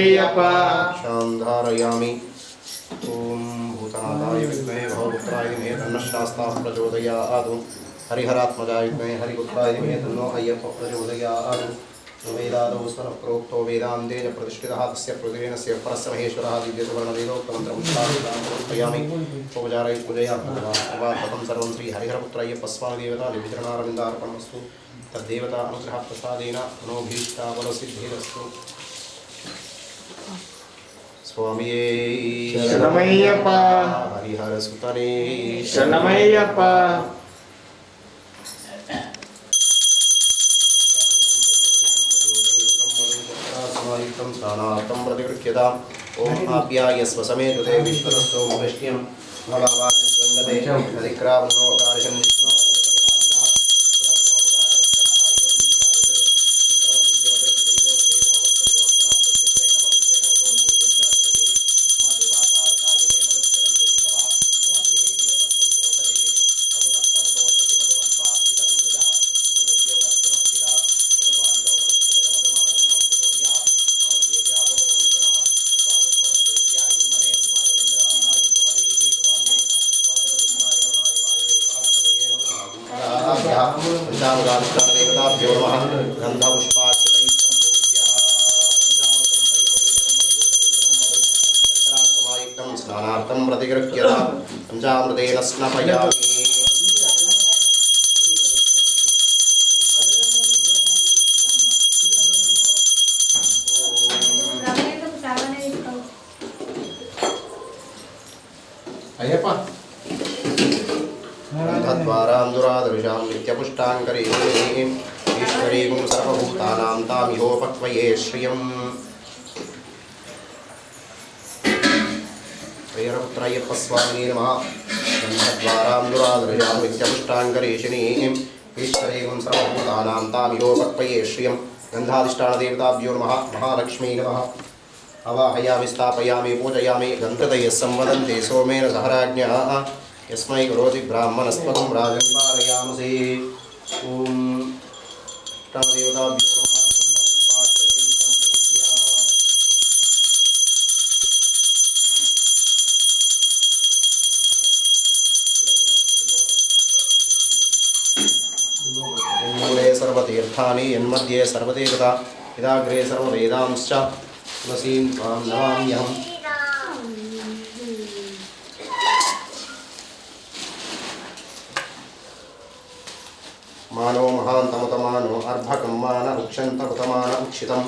Speaker 4: शरणमय्यप्प
Speaker 2: शान्धारयामि ॐ भूतनाथाय विद्महे भवपुत्राय धीमहि तन्नः शास्ताः प्रचोदयात् हरिहरात्मजाय विद्महे हरिपुत्राय धीमहि तन्नो अय्यप्पः प्रचोदयात् वेदादौ स्वरप्रोक्तो वेदान्ते च प्रतिष्ठितः तस्य प्रतिवेनस्य परस्य महेश्वरः दिव्यसुवर्णवेदोक्तमन्त्रमुच्चारयामि उपचारैः पूजयामि भगवान् सर्वं श्रीहरिहरपुत्राय्यप्पस्वामिदेवता निर्विचरणारविन्दार्पणमस्तु तद्देवता अनुग्रहप्रसादेन मनोभीष्टाबलसिद्धिरस्तु स्वामिये
Speaker 4: शरणमय्यप्प
Speaker 2: हरिहरसुतने
Speaker 4: शरणमय्यप्प
Speaker 2: स्नानार्थं प्रतिगृह्यताम् ॐ आप्यायस्व समेतुते विश्वतस्थो मुष्टिं भवावादिसङ्गते अधिक्रावन्नो कार्यं देवताभ्यो नमः गन्धपुष्पाक्षतैः सम्पूज्य पंचामृतं स्नानार्थं प्रतिगृह्यतां पञ्चामृतेन स्नापयामि
Speaker 4: अय्यप्पा
Speaker 2: गन्धद्वारां दुरादृशां नित्यपुष्टाङ्करीं ईश्वरीं सर्वभूतानां तामिहोपक्वये श्रियम् हरिहरपुत्राय्यप्पस्वामिने नमः गन्धद्वारां दुरादृशां नित्यपुष्टाङ्करीशिनीं ईश्वरीं सर्वभूतानां तामिहोपक्वये श्रियं गन्धाधिष्ठानदेवताभ्यो नमः महालक्ष्मी नमः अवाहयामि स्थापयामि पूजयामि गन्धतयः संवदन्ते सोमेन सह राज्ञः यस्मै करोति ब्राह्मणस्त्वं राजं पारयामसि ॐ देवताभ्यो नमः गन्धपुष्पाक्षतैः सम्पूज्य मूले सर्वतीर्थानि यन्मध्ये सर्वदेवता यदाग्रे सर्ववेदांश्च तुलसीं त्वां नमाम्यहम् मानो महान्तमुतमानो अर्भकं मान उक्षन्तमुतमान उक्षितं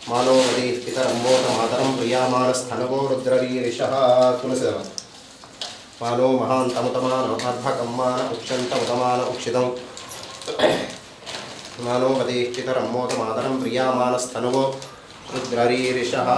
Speaker 2: मानो नदीः पितरं मोदमातरं प्रियामानस्थनवो रुद्ररीरिषः तुलसीदवत् मानो महान्तमुतमानो अर्भकं मान उक्षन्तमुतमान उक्षितं मानो नदीः पितरं मोदमातरं प्रियामानस्थनवो रुद्ररीरिषः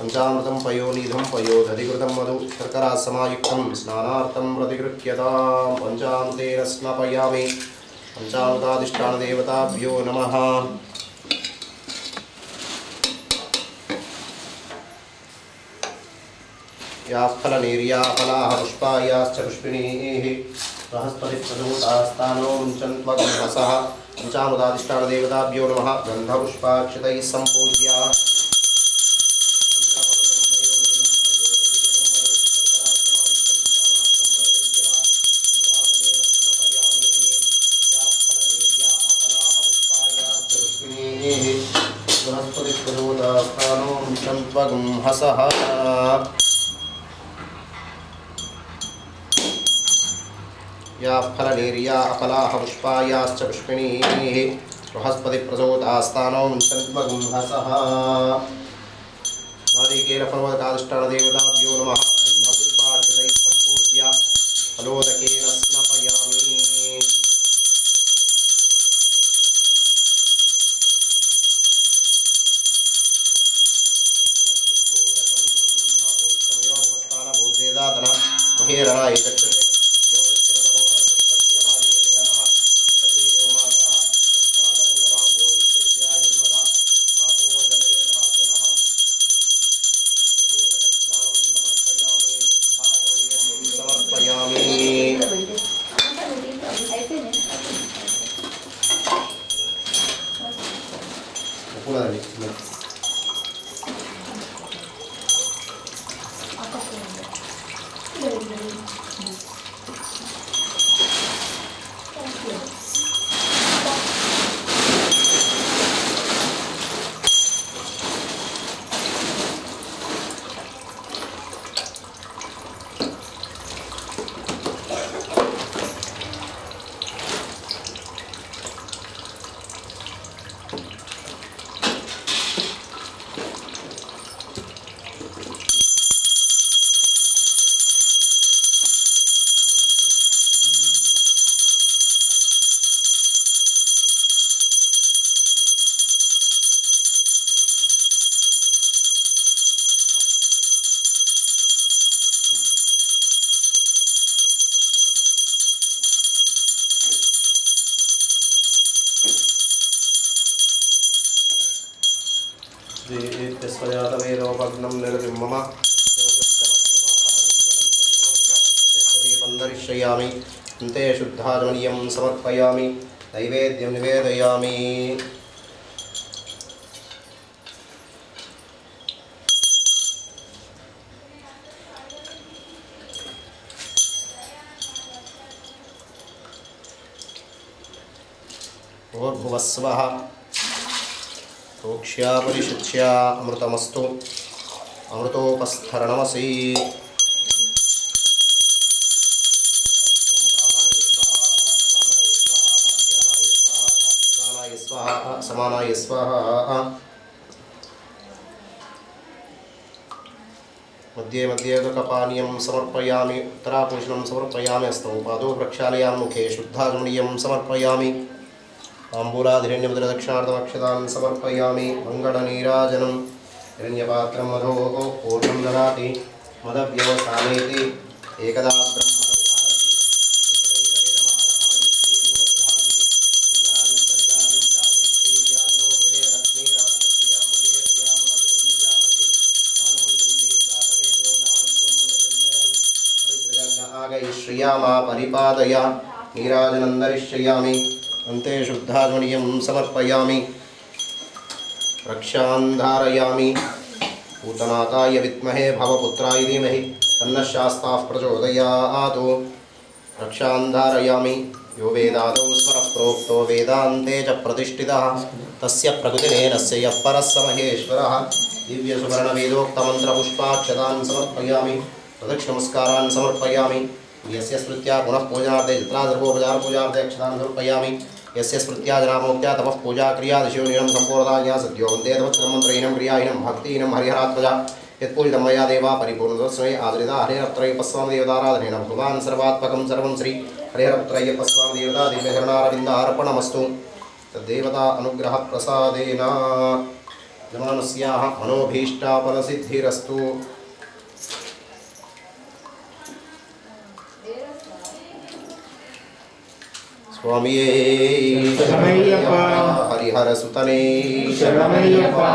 Speaker 2: पंचामृतं पयोनिधं पयोदधिकृतं मधु शर्करा समायुक्तं स्नानार्थं प्रतिगृह्यतां पंचामृतेन स्नापयामि पंचामृताधिष्ठानदेवताभ्यो नमः या फलनीर्या फलाः पुष्पायाश्च पुष्पिणीः बृहस्पतिप्रदूतास्तानो मुञ्चन्त्वगुंहसः पंचामृताधिष्ठानदेवताभ्यो नमः गन्धपुष्पाक्षतैः सम्पूज्य बृहस्पतिप्रदूतास्तानो मुञ्चन्त्वगुंहसः या फलनीर्या फलाः पुष्पायाश्च पुष्पिणीः बृहस्पतिप्रदूतास्तानो मुञ्चन्त्वगुंहसः नारिकेलपर्वताधिष्ठानदेवताभ्यो नमः गन्धपुष्पाक्षतैः सम्पूज्य फलोदकेन स्नापयामि रणाय चक्षुषे यो वृत्तिरतमो रसस्तस्य भाजयते अनः सतीदेव मातरः तस्मादरङ्गवागो इत्यस्या जन्मधा आपो जनयधातनः सूदकस्नानं समर्पयामि भागवयं समर्पयामि स्वजातवेदोपग्नं निर्विमम दर्शयामि अन्ते शुद्धाजमनीयं समर्पयामि नैवेद्यं निवेदयामि भूर्भुवस्वः प्रोक्ष्या परिशुच्या अमृतमस्तु अमृतोपस्थरणमसि समानाय स्वाहा मध्ये मध्ये गकपानीयं समर्पयामि उत्तरापूषणं समर्पयामि हस्तौ पादौ प्रक्षालयामि मुखे शुद्धागमनीयं समर्पयामि ताम्बूलाधिरण्यमुद्रदक्षिणार्थमक्षतान् समर्पयामि मङ्गलनीराजनं हिरण्यपात्रं मधोः पूर्णं ददाति मदव्यवसानेति एकदा श्रियामा परिपादय नीराजनं दर्शयामि अन्ते शुद्धागमनीयं समर्पयामि रक्षां धारयामि पूतनाकाय विद्महे भवपुत्राय धीमहि तन्नः शास्ताः प्रचोदयात् रक्षां धारयामि यो वेदादौ स्वरः प्रोक्तो वेदान्ते च प्रतिष्ठितः तस्य प्रकृतिरेनस्य यः परः स महेश्वरः दिव्यसुवर्णवेदोक्तमन्त्रपुष्पाक्षतान् समर्पयामि प्रदक्षिणमस्कारान् समर्पयामि यस्य स्मृत्या पुनः पूजनार्थे चित्रादर्भोपचारपूजार्थे अक्षतान् समर्पयामि यस्य स्मृत्या जनामोक्त्या तपः पूजा क्रिया दिशोनिनं सम्पूर्णताया सद्यो वन्दे तवत्तमन्त्रहीनं क्रियाहीनं भक्तिहीनं हरिहरात्मजा यत्पूजितं मया देवा परिपूर्णतस्मै आदरिता हरिहरत्रय्यपस्वामदेवताराधनेन भगवान् सर्वात्मकं सर्वं श्री हरिहरत्रय्यपस्वामदेवता दिव्यचरणारविन्दार्पणमस्तु तद्देवता अनुग्रहप्रसादेन जमानस्याः मनोभीष्टापनसिद्धिरस्तु स्वामिये
Speaker 4: शरणमय्यप्पा
Speaker 2: हरिहर सुतने
Speaker 4: शरणमय्यप्पा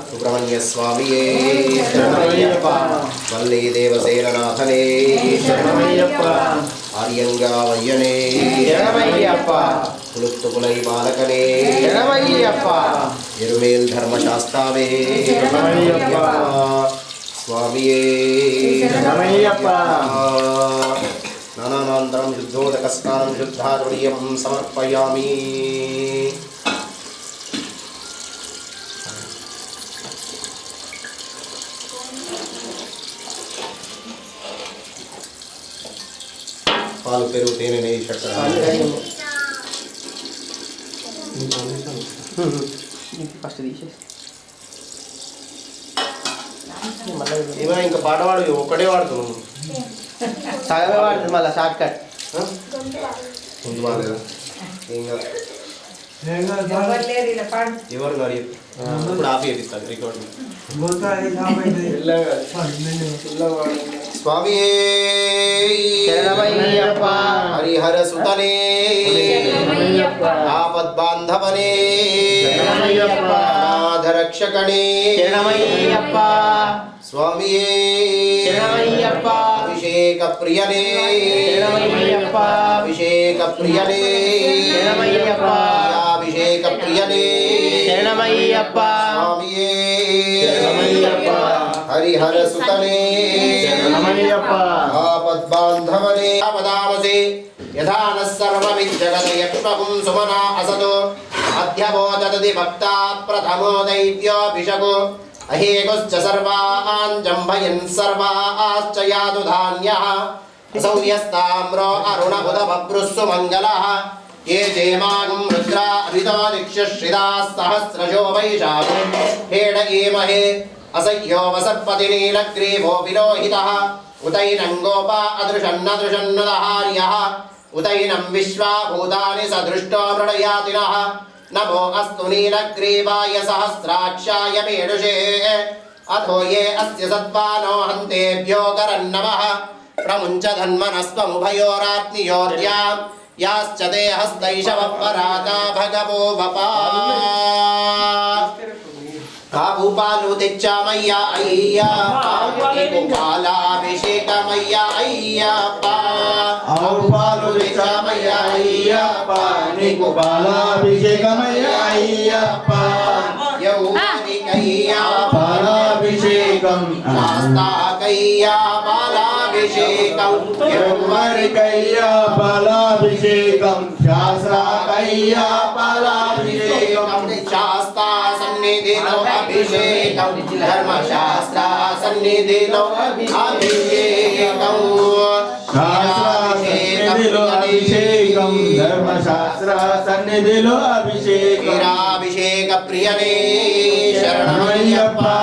Speaker 2: सुब्रह्मण्य स्वामिये
Speaker 4: शरणमय्यप्पा
Speaker 2: वल्ली देवसेननाथने
Speaker 4: शरणमय्यप्पा
Speaker 2: आर्यंगावय्यने
Speaker 4: शरणमय्यप्पा
Speaker 2: कुलुत्तुकुलै बालकने
Speaker 4: शरणमय्यप्पा
Speaker 2: इरुमेल धर्मशास्तावे
Speaker 4: शरणमय्यप्पा
Speaker 2: स्वामिये
Speaker 4: शरणमय्यप्पा
Speaker 2: नानानन्तरं शुद्धोदकस्नानं शुद्धाचमनीयं समर्पयामि పాలు పెరుగు తేనె నెయ్యి చక్కెర
Speaker 5: ఫస్ట్ తీసేసి
Speaker 2: ఏమో ఇంకా పాట పాడు ఒక్కటే వాడుతున్నావు
Speaker 4: సగమే వాడుతుంది మళ్ళీ షార్ట్ కట్.
Speaker 2: ముందు బాగాలేదా ఏం కాదు ఎవరు గారు ఇప్పుడు ఆపి చేపిస్తాను రికార్డింగ్ స్వామి
Speaker 4: శరణమయ్యప్ప.
Speaker 2: హరిహర సుతనే ఆపద్బాంధవనే
Speaker 4: శరణమయ్యప్ప.
Speaker 2: అనాథరక్షకణే
Speaker 4: శరణమయ్యప్ప.
Speaker 2: స్వామియే
Speaker 4: శరణమయ్యప్ప.
Speaker 2: అభిషేక ప్రియనే
Speaker 4: శరణమయ్యప్ప.
Speaker 2: అభిషేక ప్రియనే
Speaker 4: శరణమయ్యప్ప.
Speaker 2: అభిషేక ప్రియనే
Speaker 4: శరణమయ్యప్ప.
Speaker 2: స్వామియే
Speaker 4: శరణమయ్యప్ప.
Speaker 2: హరిహర సుతనే
Speaker 4: శరణమయ్యప్ప.
Speaker 2: ఆపద్బాంధవనే ఆపదామసే యథా నః సర్వమిజ్జగదయక్ష్మకుం సుమనా అసతో అధ్యవోచదతి భక్తా ప్రథమో దైవ్యోభిషకో అహేగుశ్చ సర్వాన్ జంభయన్ సర్వాశ్చ యాతు ధాన్యః అసౌర్యస్తామ్రో అరుణబుధ బభ్రుస్సు మంగళః ये जेमागुं रुद्रा अभितो दिक्षश्रिदाः सहस्रशो वैशाखो हेड एमहे असह्यो वसर्पतिनीलग्रीवो विलोहितः उतैनं गोपा अदृशन्नदृशन्नदहार्यः उतैनं विश्वाभूतानि सदृष्टो मृडयातिनः नमो अस्तु नीलग्रीवाय सहस्राक्षाय मेढुषे अथो ये अस्य सत्त्वानो हन्तेभ्यो करन्नमः प्रमुञ्च धन्मनस्त्वमुभयोरात्नियोर्याम् याश्च ते हस्तैषवपराता भगवो वपा कावुपालु दिच्छामय्या अय्यप्पा गोपालाभिषेकमय्या अय्यप्पा
Speaker 5: आउपालु दिच्छामय्या अय्यप्पा गोपालाभिषेकमय्या अय्यप्पा
Speaker 2: यौवनिकय्या
Speaker 5: पालाभिषेकं
Speaker 2: शास्ताकय्या पालाभिषेकं
Speaker 5: यौवनिकय्या पालाभिषेकं शास्त्राकय्या पालाभिषेकं
Speaker 2: शास्ता सन्निधिनो अभिषेकं धर्मशास्त्रा सन्निधिनो अभिषेकं
Speaker 5: शास्त्रासन्निधिलो अभिषेकं धर्मशास्त्र सन्निधिलो अभिषेकं
Speaker 2: वीराभिषेक प्रियने
Speaker 5: शरणमय्यप्पा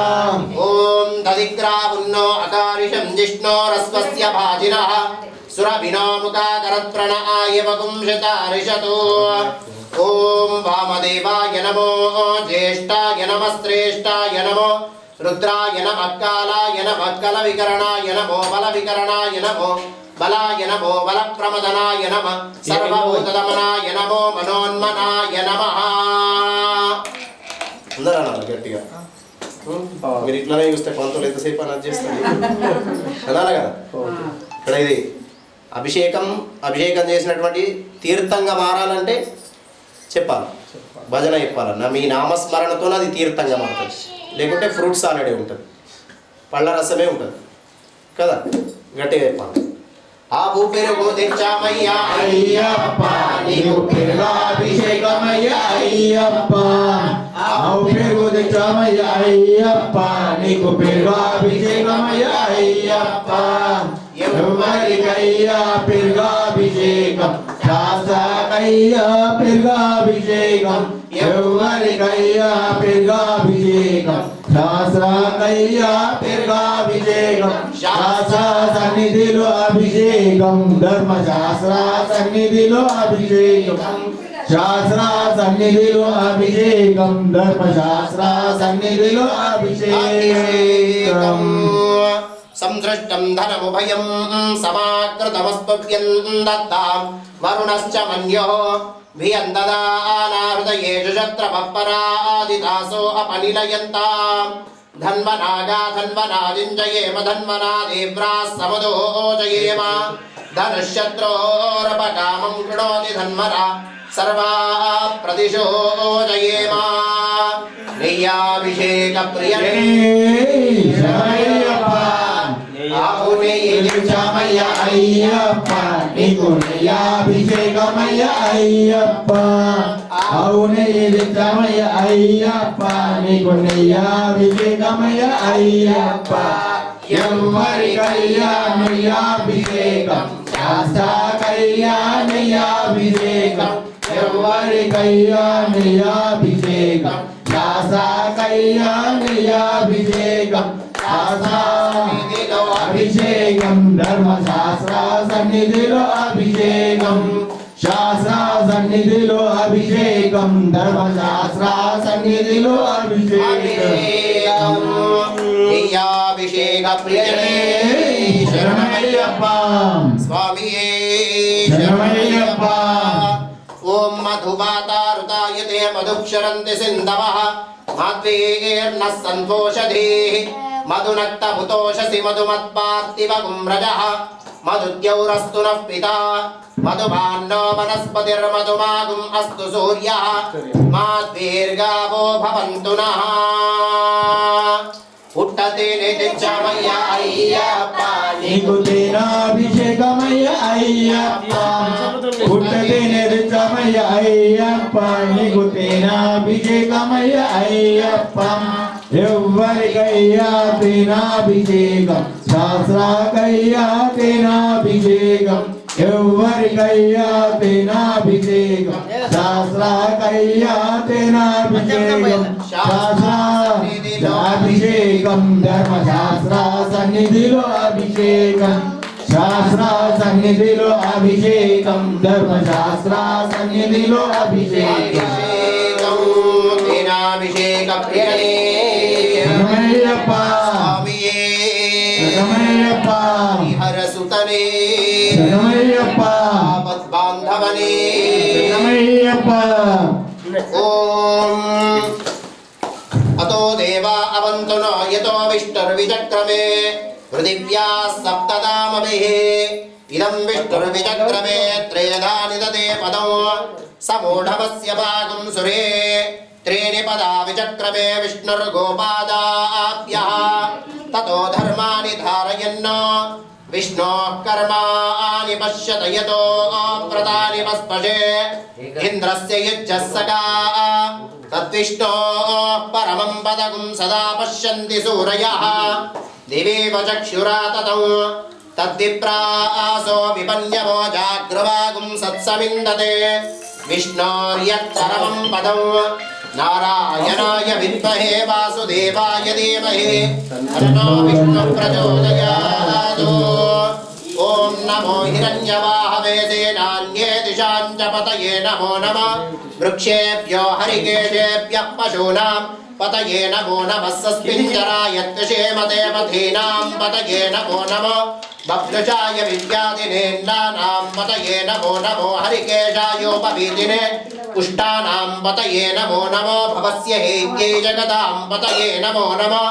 Speaker 2: ओम तदिग्रावुन्नो अकारिशं जिष्णोरस्वस्य भाजिनः सुरभिनो मुखाकरत्प्रणआय वपुंशतारिषतो ओम वामदेवाय नमो ज्येष्ठाय नमः श्रेष्ठाय नमो रुद्राय नमः कालाय नमः कलविकरणाय नमो बलविकरणाय नमो बलाय नमो बलप्रमदनाय नमः सर्वभूतदमनाय नमो मनोन्मनाय नमः అందరూ అనాలి గట్టిగా మీరు ఇట్లానే చూస్తే పంతులు ఎంతసేపు అని చేస్తుంది అనాలి కదా ఇక్కడ ఇది అభిషేకం చేసినటువంటి తీర్థంగా మారాలంటే చెప్పాలి భజన చెప్పాలన్న మీ నామస్మరణతో అది తీర్థంగా మారుతుంది లేకుంటే ఫ్రూట్ సాలడే ఉంటుంది పళ్ళ రసమే ఉంటుంది కదా గట్టిగా చెప్పాలి ఆ ఊపిరుగు తెచ్చామయ్యా
Speaker 5: అయ్యప్పా నీకు పెరుగాభిషేకమయ్యా అయ్యప్పా ఆవు పెరుగు తెచ్చామయ్యా అయ్యప్పా నీకు పెరుగాభిషేకమయ్యా అయ్యప్పా ఎవరికయ్యా పెరుగాభిషేకం శాస్త్రకయ్యా పెరుగాభిషేకం ఎవరికయ్యా పెరుగాభిషేకం శాస్త్రకయ్యా పెరుగాభిషేకం శాస్త్ర సన్నిధిలో అభిషేకం ధర్మశాస్త్ర సన్నిధిలో అభిషేకం శాస్త్ర సన్నిధిలో అభిషేకం ధర్మశాస్త్ర సన్నిధిలో అభిషేకం
Speaker 2: సంసృష్టం ధనముభయం సమాకృతమస్పవ్యం దత్తాం వరుణశ్చ మన్యో భియం దదానా హృదయేషు శత్రపరాదితాసో అపనిలయంతాం ధన్వనాగా ధన్వనాదింజయేమ ధన్వనా దేవ్రాः సమదోజయేమ ధనుశత్రోరపకామం కృణోతి ధన్వనా సర్వా ప్రదిశోజయేమ నెయ్యాభిషేక ప్రియనే
Speaker 5: తెచ్చామయ్యా అయ్యప్ప నీకు నెయ్యాభిషేకమయ్యా అయ్యప్ప అవునే తెచ్చామయ్యా అయ్యప్ప నీకు నెయ్యాభిషేకమయ్యా అయ్యప్ప ఎవరికయ్యా నెయ్యాభిషేకం శాస్త్రకయ్యా నెయ్యాభిషేకం ఎవరికయ్యా నెయ్యాభిషేకం శాస్త్రకయ్యా నెయ్యాభిషేకం శాస్త్ర అభిషేకం ధర్మశాస్త్ర సన్నిధిలో అభిషేకం శాస్త్ర సన్నిధిలో అభిషేకం ధర్మశాస్త్ర సన్నిధిలో అభిషేకం
Speaker 2: అభిషేక ప్రియనే
Speaker 5: శరణమయ్యప్ప
Speaker 2: స్వామియే
Speaker 5: శరణమయ్యప్ప
Speaker 2: ఓం మధువాతారుతాయతే మధుక్షరంతి సింధవః మాద్వీర్నః సంతోషధీః మధునక్తభుతోషసి మధుమత్పార్తివగుమ్రజः మధుద్యౌరస్తు నః పితా మధుమాన్నో వనస్పతిర్మధుమాగుం అస్తు సూర్యः మాద్వీర్గావో భవంతు నః పుట్టతే నిత్యమయ్య అయ్యప్ప
Speaker 5: నీకు తేనాభిషేకమయ్య అయ్యప్ప పుట్టతే నిత్యమయ్య అయ్యప్ప నీకు తేనాభిషేకమయ్య అయ్యప్ప ఎవ్వరికయ్యా తేనాభిషేకం శాస్త్రాకయ్యా తేనాభిషేకం ఎవ్వరికయ్యా తేనాభిషేకం శాస్త్రాకయ్యా తేనాభిషేకం శాస్త్ర అభిషేకం ధర్మశాస్త్ర సన్నిధిలో అభిషేకం శాస్త్ర సన్నిధిలో అభిషేకం ధర్మశాస్త్ర సన్నిధిలో అభిషేకం
Speaker 2: తేనాభిషేక ప్రియనే
Speaker 5: శరణమయ్యప్ప
Speaker 2: స్వామియే
Speaker 5: శరణమయ్యప్ప
Speaker 2: హరసుతనే
Speaker 5: శరణమయ్యప్ప
Speaker 2: ఆపద్బాంధవనే
Speaker 5: శరణమయ్యప్ప
Speaker 2: ఓం అతో దేవా అవంతు నో యతో విష్ణుర్విచక్రమే పృథివ్యా సప్తదామభిః ఇదం విష్ణుర్విచక్రమే త్రేధాని దదే పదం సమూఢమస్య భాగం సురే త్రీణి పదా విచక్రమే విష్ణుర్గోపాదాభ్యः తతో ధర్మాని ధారయన్ విష్ణోః కర్మాణి పశ్యత యతో వ్రతాని పస్పశే ఇంద్రస్య యుజ్యः సఖా తద్విష్ణోః పరమం పదగుం సదా పశ్యంతి సూరయः దివేవ చక్షురా తతం తద్విప్రాసో విపన్యవో జాగ్రవాగుం సత్సమిందతే విష్ణోర్యత్పరమం పదం నారాయణాయ విద్మహే వాసుదేవాయ ధీమహి తన్నో విష్ణుః ప్రచోదయాత్ ఓం నమో హిరణ్యవాహవే సేనాన్యే దిశాం చ పతయే నమో నమః వృక్షేభ్యో హరికేశేభ్యః పశూనాం పతయే నమో నమః సస్మింజరాయ క్షేమతే పథీనాం పతయే నమో నమః బభ్రుషాయ విద్యాదినేన్నానాం పతయే నమో నమో హరికేశాయోపవీతినే పుష్టానాం పతయే నమో నమో భవస్య హేత్యై జగతాం పతయే నమో నమః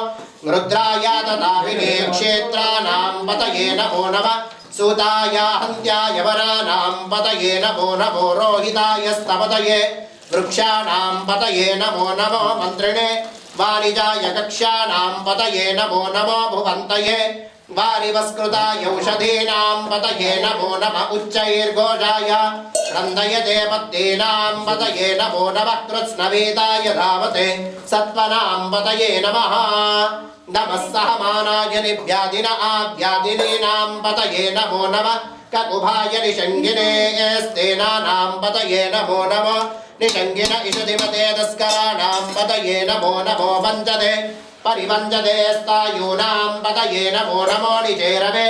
Speaker 2: రుద్రాయ తథావినే క్షేత్రానాం పతయే నమో నమః సూతాయ హంత్యాయ వరానాం పతయే నమో నమో రోహితాయ స్తపతయే వృక్షాణాం పతయే నమో నమో మంత్రిణే వాణిజాయ కక్ష్యాణాం పతయే నమో నమో భువంతయే వారివస్కృతాయ ఔషధీనాం పతయే నమో నమః ఉచ్చైర్ఘోషాయ రందయతే పద్దీనాం పతయే నమో నమః కృత్స్నవేదాయ ధావతే సత్వనాం పతయే నమః నమః సహమానాయ నివ్యాధిన ఆవ్యాధినీనాం పతయే నమో నమః కకుభాయ నిషంగినే స్తేనానాం పతయే నమో నమః నిషంగిన ఇషధిమతే తస్కరాణాం పతయే నమో నమో వంచతే పరివంచతే స్థాయూనాం పతయే నమో నమో నిచేరవే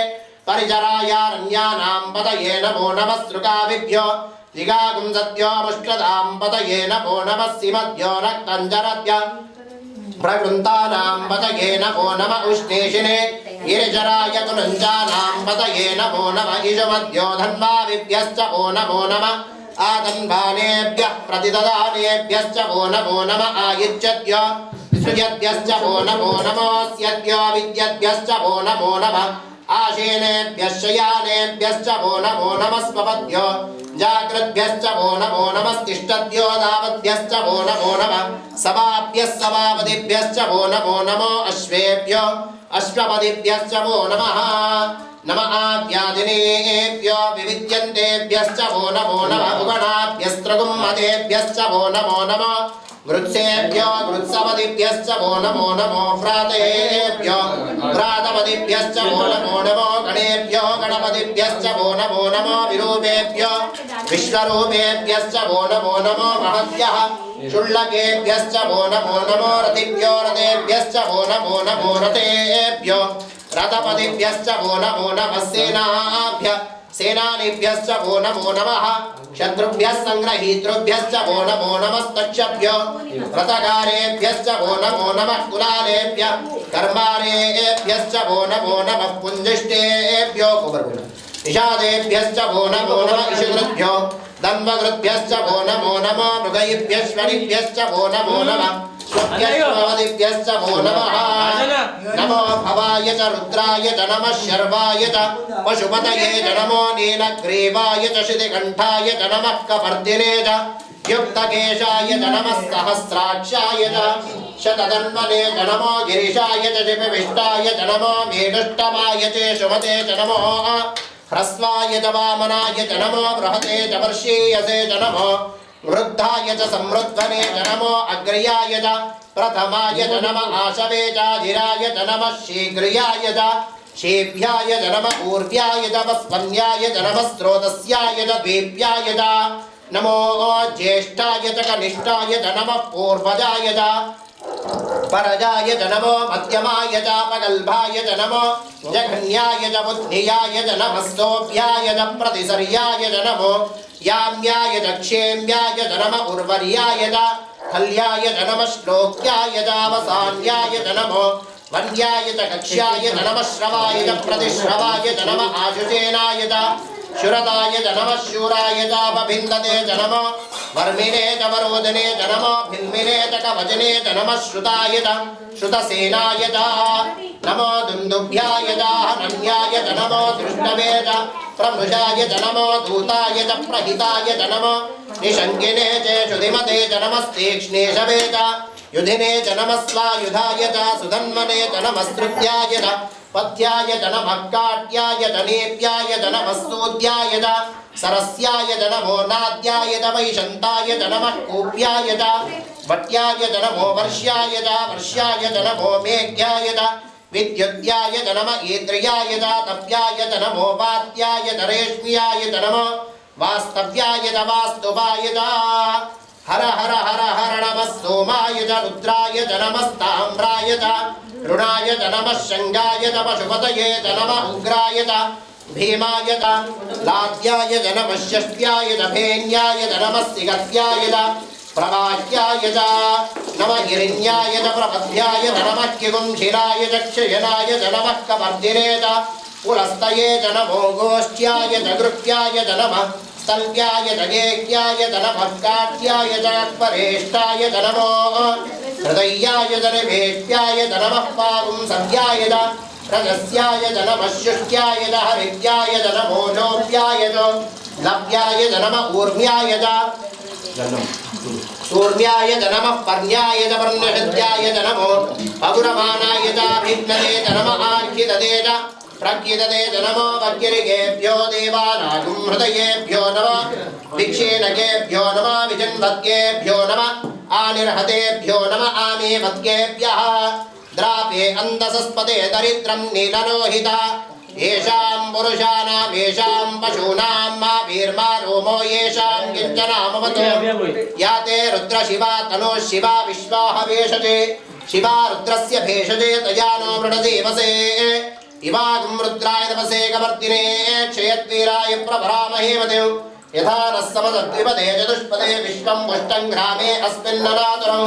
Speaker 2: పరిచరాయారణ్యానాం పతయే నమో నమః సృకావిభ్యో దిగాగుం సత్యో ముష్ట్రదాం పతయే నమో నమః సిమద్యో రక్తంజరద్య ప్రవృంతానాం పతయే నమో నమః ఉష్ణేషినే గిరిజరాయ కులంజానాం పతయే నమో నమః ఇషమద్యో ధన్వావిభ్యశ్చ వో నమో నమః ఆదన్వానేభ్యః ప్రతిదదానేభ్యశ్చ వో నమో నమః ఆయుజ్యద్యో సృజద్యశ్చ వో నమో నమోస్యద్యో విద్యద్భ్యశ్చ వో నమో నమః ఆశేనేభ్యః శయానేభ్యశ్చ వో నమో నమః స్వపద్యో జాగ్రద్భ్యశ్చ వో నమో నమః తిష్టద్యో దావద్భ్యశ్చ వో నమో నమః సవాభ్యః సవాపదిభ్యశ్చ వో నమో నమో అశ్వేభ్యో అశ్వపదిభ్యశ్చ వో నమః नम आव्यादिनेभ्यो विविद्यन्तेभ्यश्च वो नमो नमः भुवनाभ्यस्त्रगुम्मतेभ्यश्च वो नमो नमः वृत्सेभ्यो वृत्सपतिभ्यश्च वो नमो नमो व्रातेभ्यो व्रातपतिभ्यश्च वो नमो नमो गणेभ्यो गणपतिभ्यश्च वो नमो नमो विरूपेभ्यो विश्वरूपेभ्यश्च वो नमो नमो महद्भ्यः शुल्लकेभ्यश्च वो नमो नमो रतिभ्यो रथेभ्यश्च वो नमो नमो रथेभ्यो रथपतिभ्यश्च वो नमो नमः सेनाभ्यः सेनानीभ्यश्च वो नमो नमः शत्रुभ्यः संग्रहीतृभ्यश्च वो नमो नमस्तक्षभ्यो रथकारेभ्यश्च वो नमो नमः कुलालेभ्यः कर्मारेभ्यश्च वो नमो नमः पुञ्जिष्टेभ्यो निषादेभ्यश्च वो नमो नमः इषुकृभ्यो दम्भकृभ्यश्च वो नमो नमः मृगैभ्यश्वरिभ्यश्च वो नमो नमः स्वभ्यश्वदिभ्यश्च वो नमः नमो भवाय च रुद्राय च नमः शर्वाय च पशुपतये च नमो नीलग्रीवाय च शितिकण्ठाय च नमः कपर्दिने च युक्तकेशाय च नमः सहस्राक्षाय च शतधन्वने च नमो गिरिशाय च जिपविष्टाय च नमो मेढुष्टमाय च सुमते च नमो ह्रस्वाय च वामनाय च नमो बृहते च वर्षीयसे च नमो वृद्धाय च समृद्धने च नमो अग्र्याय च प्रथमाय च नमः आशवे च धीराय च नमः शीघ्रियाय च शेभ्याय च नमः ऊर्व्याय च वस्पन्याय च नमः स्रोतस्याय च द्वीप्याय च नमो ज्येष्ठाय च कनिष्ठाय च नमः पूर्वजाय च परजाय च नमो मध्यमाय च पगल्भाय च नमो जघन्याय च बुद्धियाय च नमः सोभ्याय च प्रतिसर्याय च नमो याम्याय च क्षेम्याय च नमः उर्वर्याय च खल्याय च नमः श्लोक्याय च अवसान्याय च नमो वन्याय च कक्ष्याय च नमः श्रवाय च प्रतिश्रवाय च नमः आशुसेनाय च शुरदाय च नमः शूराय च अपभिन्दते च नमो वर्मिणे च वरोदने च नमो भिन्मिने च कवचने च नमः श्रुताय च श्रुतसेनाय च नमो दुन्दुभ्याय च हनन्याय च नमो दृष्टवे च प्रमृषाय च नमो दूताय च प्रहिताय च नमो निषङ्गिने च शुधिमते च नमस्तीक्ष्णेशवे च युधिने च नमः स्वायुधाय च सुधन्वने च नमस्तृत्याय च पथ्याय च नमः काट्याय च नेप्याय च नमः सूद्याय च सरस्याय च नमो नाद्याय च वैशन्ताय च नमः कूप्याय च भट्याय च नमो वर्ष्याय च नमो मेघ्याय च विद्युद्याय च नमः ईद्रियाय च तप्याय च नमो वात्याय च रेश्म्याय च नमो वास्तव्याय च वास्तुवाय च हर हर हर हर नमः सोमाय च रुद्राय च नमस्ताम्राय च ऋणाय च नमः शङ्गाय च पशुपतये च नमः उग्राय च भीमाय च लाद्याय च नमः षष्ट्याय च भेन्याय च नमः सिगत्याय च प्रवाह्याय च नमः गिरिण्याय च प्रपद्याय च नमः किगुंशिराय च क्षयनाय च नमः कपर्दिने च पुलस्तये च नमो गोष्ठ्याय च गृह्याय च नमः स्तल्प्याय च गेह्याय च नमः काट्याय च परेष्ठाय च नमो हृदयाय च निवेष्ट्याय च नमः पागुंसव्याय च रजस्याय च नमः शुष्ट्याय च हरिद्याय च नमो लोप्याय च लव्याय च नमः ऊर्म्याय च सूर्याय च नमः पर्ण्याय च पर्णहृद्याय च नमो अगुरमानाय च भिन्नते च नमः आर्किदते च प्रज्ञिदते च नमो वक्यरिकेभ्यो देवानागुं हृदयेभ्यो नमः भिक्षेनकेभ्यो नमः विजन्वद्येभ्यो नमः आनिर्हतेभ्यो नमः आमेवद्येभ्यः द्रापे अंधसस्पते दरिद्रं नीललोहिता येषां पुरुषाणां येषां पशूनां मा वीर्मा रोमो येषां किञ्चनामवतो याते रुद्रशिवा तनो शिवा विश्वाह भेषजे शिवा रुद्रस्य भेषजे तया नो मृडदेवसे इवागं रुद्राय तपसे कवर्तिने क्षयद्वीराय प्रभरामहे वदेव यथा नः समदद्विपदे चतुष्पदे विश्वं पुष्टं ग्रामे अस्मिन्ननातुरं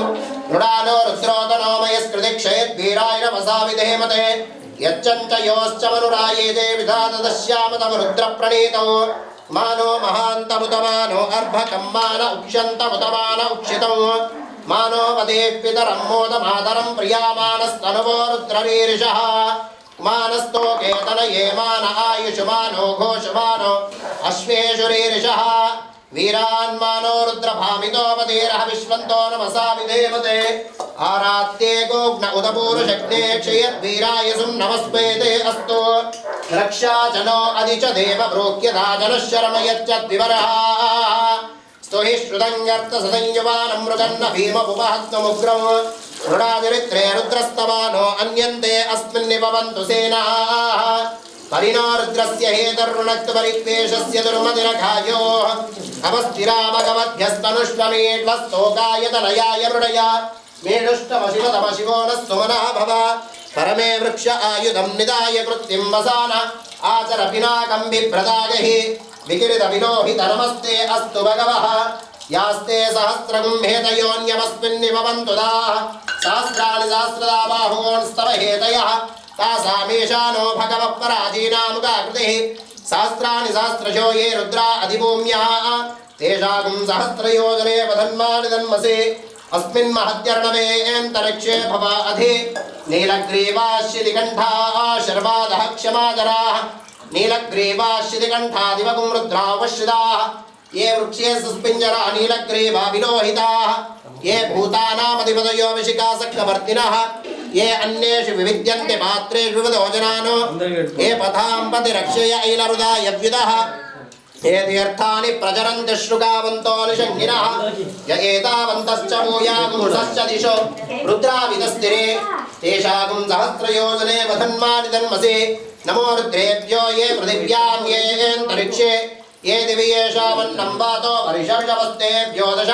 Speaker 2: मृडालो रुद्रोदनो मयस्कृति क्षयद्वीराय नमसा विधेमते यच्चञ्च योश्च मनुरायेते विधातदश्यामतं रुद्रप्रणीतौ मानो महान्तमुतमानो अर्भकं मान उक्ष्यन्तमुतमान उक्षितौ मानो वदे पितरं मोदमातरं प्रियामानस्तनुवो रुद्ररीरिषः मानस्तो केतनये मान आयुषमानो घोषमानो अश्वेषुरीरिषः वीरान्मानो रुद्रभामितो वदेरः विश्वन्तो नमसा विधेमते आरात्ये गोग्न उदपूरुषग्ने क्षयद्वीराय सुं नमस्मेते अस्तु रक्षा जनो अधिच देव प्रोक्यता जनः शर्मयच्चद्विवरः स्तुहि श्रुतङ्गर्तसंयुवानं मृगन्न भीमपुपहत्वमुग्रं रुणाचरित्रे रुद्रस्तवानो अन्यन्ते अस्मिन्निपवन्तु सेनाः परिणो रुद्रस्य हेतरुणक्तपरित्वेषस्य दुर्मतिरघायोः अवस्थिरामगमध्यस्तनुष्वमेड्वस्तोकायतनयाय मृडया मेढुष्टमशिवतमशिवो नः सुमनः भव परमे वृक्ष आयुधं निदाय कृत्तिं वसान आचर पिनाकं बिभ्रदागहि विकिरितविलोहितनमस्ते अस्तु भगवः यास्ते सहस्रगुं हेतयोऽन्यमस्मिन्निपवन्तु दाः सहस्राणि सहस्रदा बाहुवोंस्तव हेतयः तासामेषानो भगवः पराजीनामुगाकृतिः सहस्राणि सहस्रशो ये रुद्रा अधिभूम्याः तेषां सहस्रयोजने वधन्मानि धन्मसि अस्मिन् महत्यर्णवेऽन्तरिक्षे भव अधि नीलग्रीवाश्चितिकण्ठाः शर्वादः क्षमाजराः नीलग्रीवाश्चितिकण्ठादिवगुं रुद्रावश्रिताः ये वृक्षे सुस्पिञ्जरा नीलग्रीवा विलोहिताः ये भूतानामधिपतयो विशिखासक्तवर्तिनः ये अन्येषु विविद्यन्ते पात्रेषु विविधोजनानो ये पथाम्पतिरक्षय ऐलरुदायव्युदः ये तीर्थानि प्रचरन्ति श्रुगावन्तो निषङ्गिनः य एतावन्तश्च भूयागुंसश्च दिशो रुद्राविदस्तिरे तेषागुं सहस्रयोजने वधन्मानि धन्मसि नमो रुद्रेभ्यो ये पृथिव्यां येऽन्तरिक्षे ये दिवि येषामन्नं वातो परिषर्षवस्तेभ्यो दश